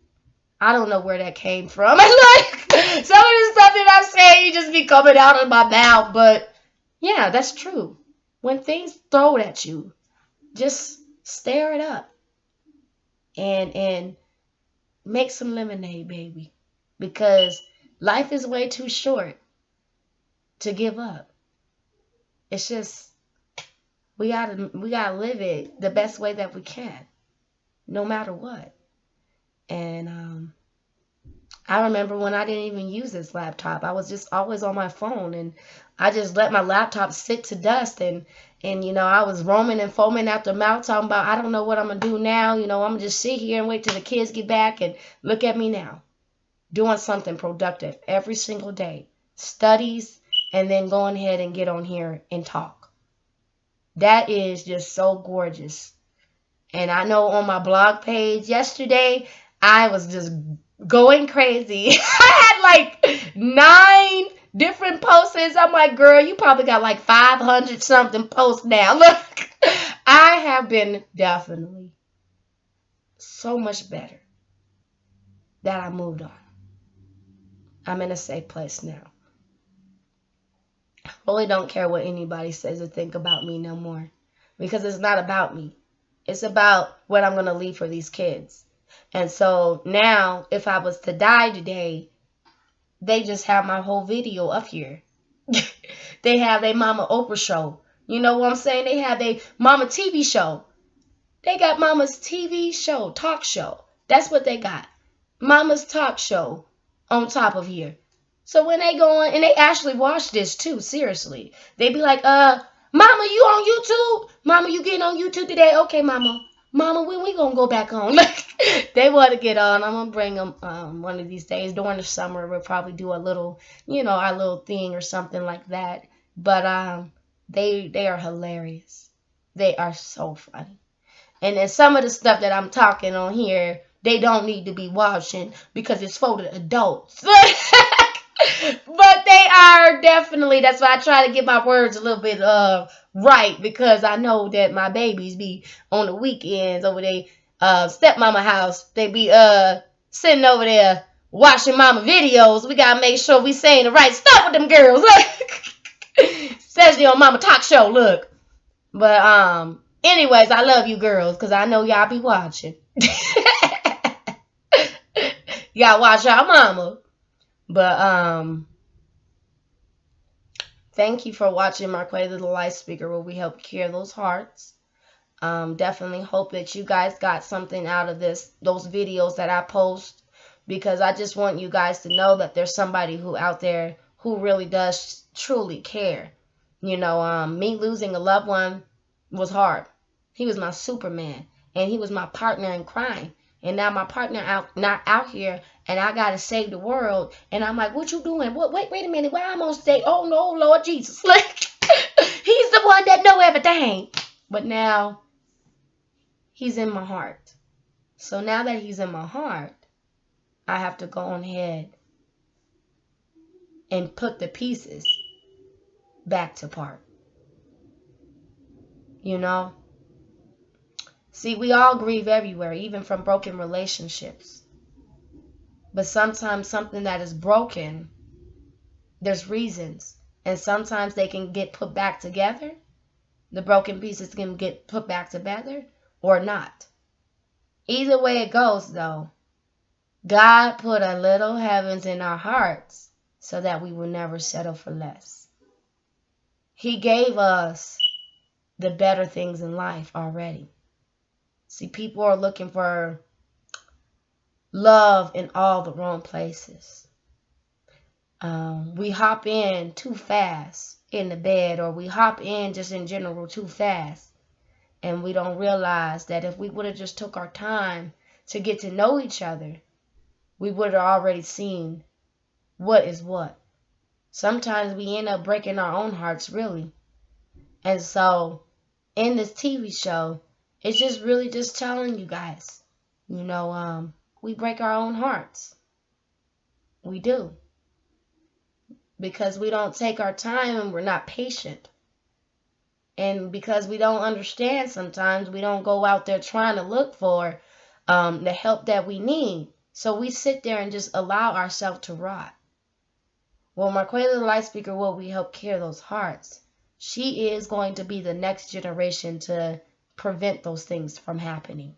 I don't know where that came from. Like, some of the stuff that I say, you just be coming out of my mouth. But yeah, that's true. When things throw it at you, just stir it up and make some lemonade, baby. Because life is way too short to give up. It's just we gotta live it the best way that we can, no matter what. And I remember when I didn't even use this laptop. I was just always on my phone, and I just let my laptop sit to dust. And you know, I was roaming and foaming out the mouth talking about, I don't know what I'm gonna do now. You know, I'm gonna just sit here and wait till the kids get back. And look at me now, doing something productive every single day, studies, and then going ahead and get on here and talk. That is just so gorgeous. And I know on my blog page yesterday, I was just going crazy. I had like 9 different posts. I'm like, girl, you probably got like 500 something posts now. Look, I have been definitely so much better that I moved on. I'm in a safe place now. I really don't care what anybody says or think about me no more, because it's not about me. It's about what I'm going to leave for these kids. And so now, if I was to die today, they just have my whole video up here. They have their Mama Oprah show. You know what I'm saying? They have their Mama TV show. They got Mama's TV show, talk show. That's what they got. Mama's talk show on top of here. So when they go on, and they actually watch this too, seriously. They be like, Mama, you on YouTube? Mama, you getting on YouTube today? Okay, Mama. Mama, when we gonna go back on? They want to get on. I'm gonna bring them one of these days during the summer. We'll probably do a little, our little thing or something like that. But they are hilarious. They are so funny. And then some of the stuff that I'm talking on here, they don't need to be watching because it's for the adults. But they are definitely, that's why I try to get my words a little bit right, because I know that my babies be on the weekends over there stepmama house. They be sitting over there watching mama videos. We gotta make sure we saying the right stuff with them girls. Especially on mama talk show, look. But anyways, I love you girls because I know y'all be watching. Y'all watch y'all mama. But thank you for watching Marquetta the Light Speaker, where we help cure those hearts. Definitely hope that you guys got something out of those videos that I post, because I just want you guys to know that there's somebody who out there who really does truly care. Me losing a loved one was hard. He was my Superman, and he was my partner in crime. And now my partner not out here, and I gotta save the world. And I'm like, what you doing? What? Wait a minute. Why I'm on stage? Oh no, Lord Jesus! He's the one that know everything. But now he's in my heart. So now that he's in my heart, I have to go on ahead and put the pieces back to part. See, we all grieve everywhere, even from broken relationships. But sometimes something that is broken, there's reasons. And sometimes they can get put back together. The broken pieces can get put back together or not. Either way it goes, though, God put a little heavens in our hearts so that we will never settle for less. He gave us the better things in life already. See, people are looking for love in all the wrong places. We hop in too fast in the bed, or we hop in just in general too fast. And we don't realize that if we would have just took our time to get to know each other, we would have already seen what is what. Sometimes we end up breaking our own hearts, really. And so in this TV show, it's just really just telling you guys, we break our own hearts. We do. Because we don't take our time and we're not patient. And because we don't understand sometimes, we don't go out there trying to look for the help that we need. So we sit there and just allow ourselves to rot. Well, Marquetta the Light Speaker, will we help cure those hearts? She is going to be the next generation to prevent those things from happening.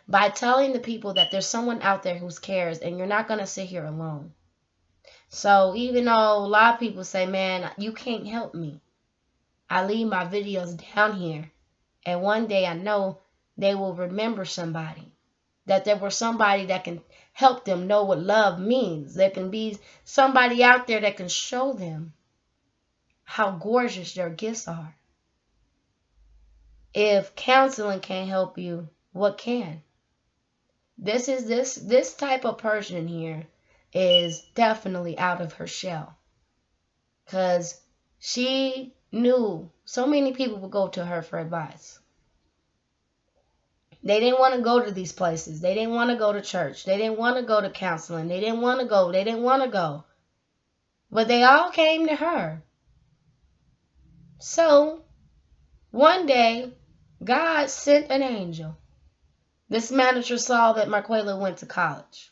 By telling the people that there's someone out there who cares, and you're not going to sit here alone. So even though a lot of people say, man, you can't help me, I leave my videos down here, and one day I know they will remember somebody. That there was somebody that can help them know what love means. There can be somebody out there that can show them how gorgeous their gifts are. If counseling can't help you, what can? This type of person here is definitely out of her shell. Because she knew so many people would go to her for advice. They didn't want to go to these places. They didn't want to go to church. They didn't want to go to counseling. They didn't want to go. They didn't want to go. But they all came to her. So, one day, God sent an angel. This manager saw that Marquetta went to college.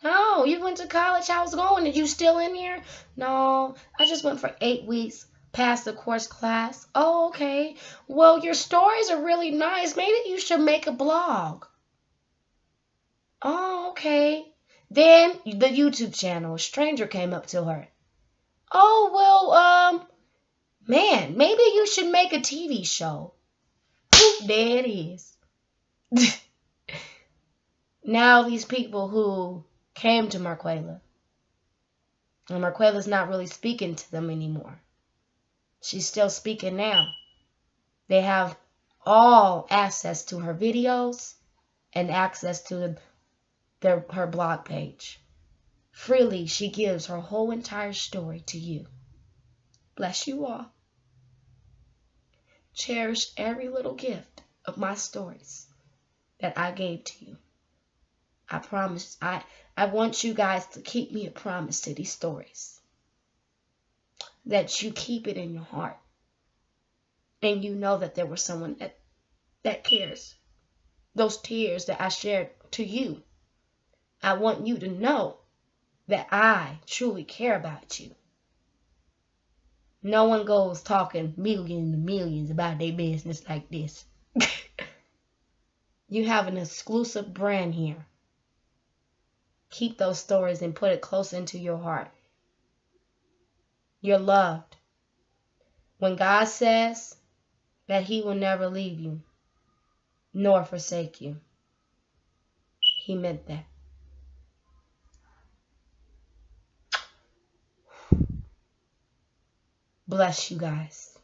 Oh, you went to college? How's it going? Are you still in here? No, I just went for 8 weeks. Passed the course class. Oh, okay. Well, your stories are really nice. Maybe you should make a blog. Oh, okay. Then the YouTube channel, a stranger came up to her. Oh, well, man, maybe you should make a TV show. There it is. Now these people who came to Marquela, and Marquela's not really speaking to them anymore. She's still speaking now. They have all access to her videos and access to her blog page. Freely, she gives her whole entire story to you. Bless you all. Cherish every little gift of my stories that I gave to you. I promise, I want you guys to keep me a promise to these stories. That you keep it in your heart. And you know that there was someone that cares. Those tears that I shared to you. I want you to know that I truly care about you. No one goes talking millions and millions about their business like this. You have an exclusive brand here. Keep those stories and put it close into your heart. You're loved. When God says that He will never leave you nor forsake you, He meant that. Bless you guys.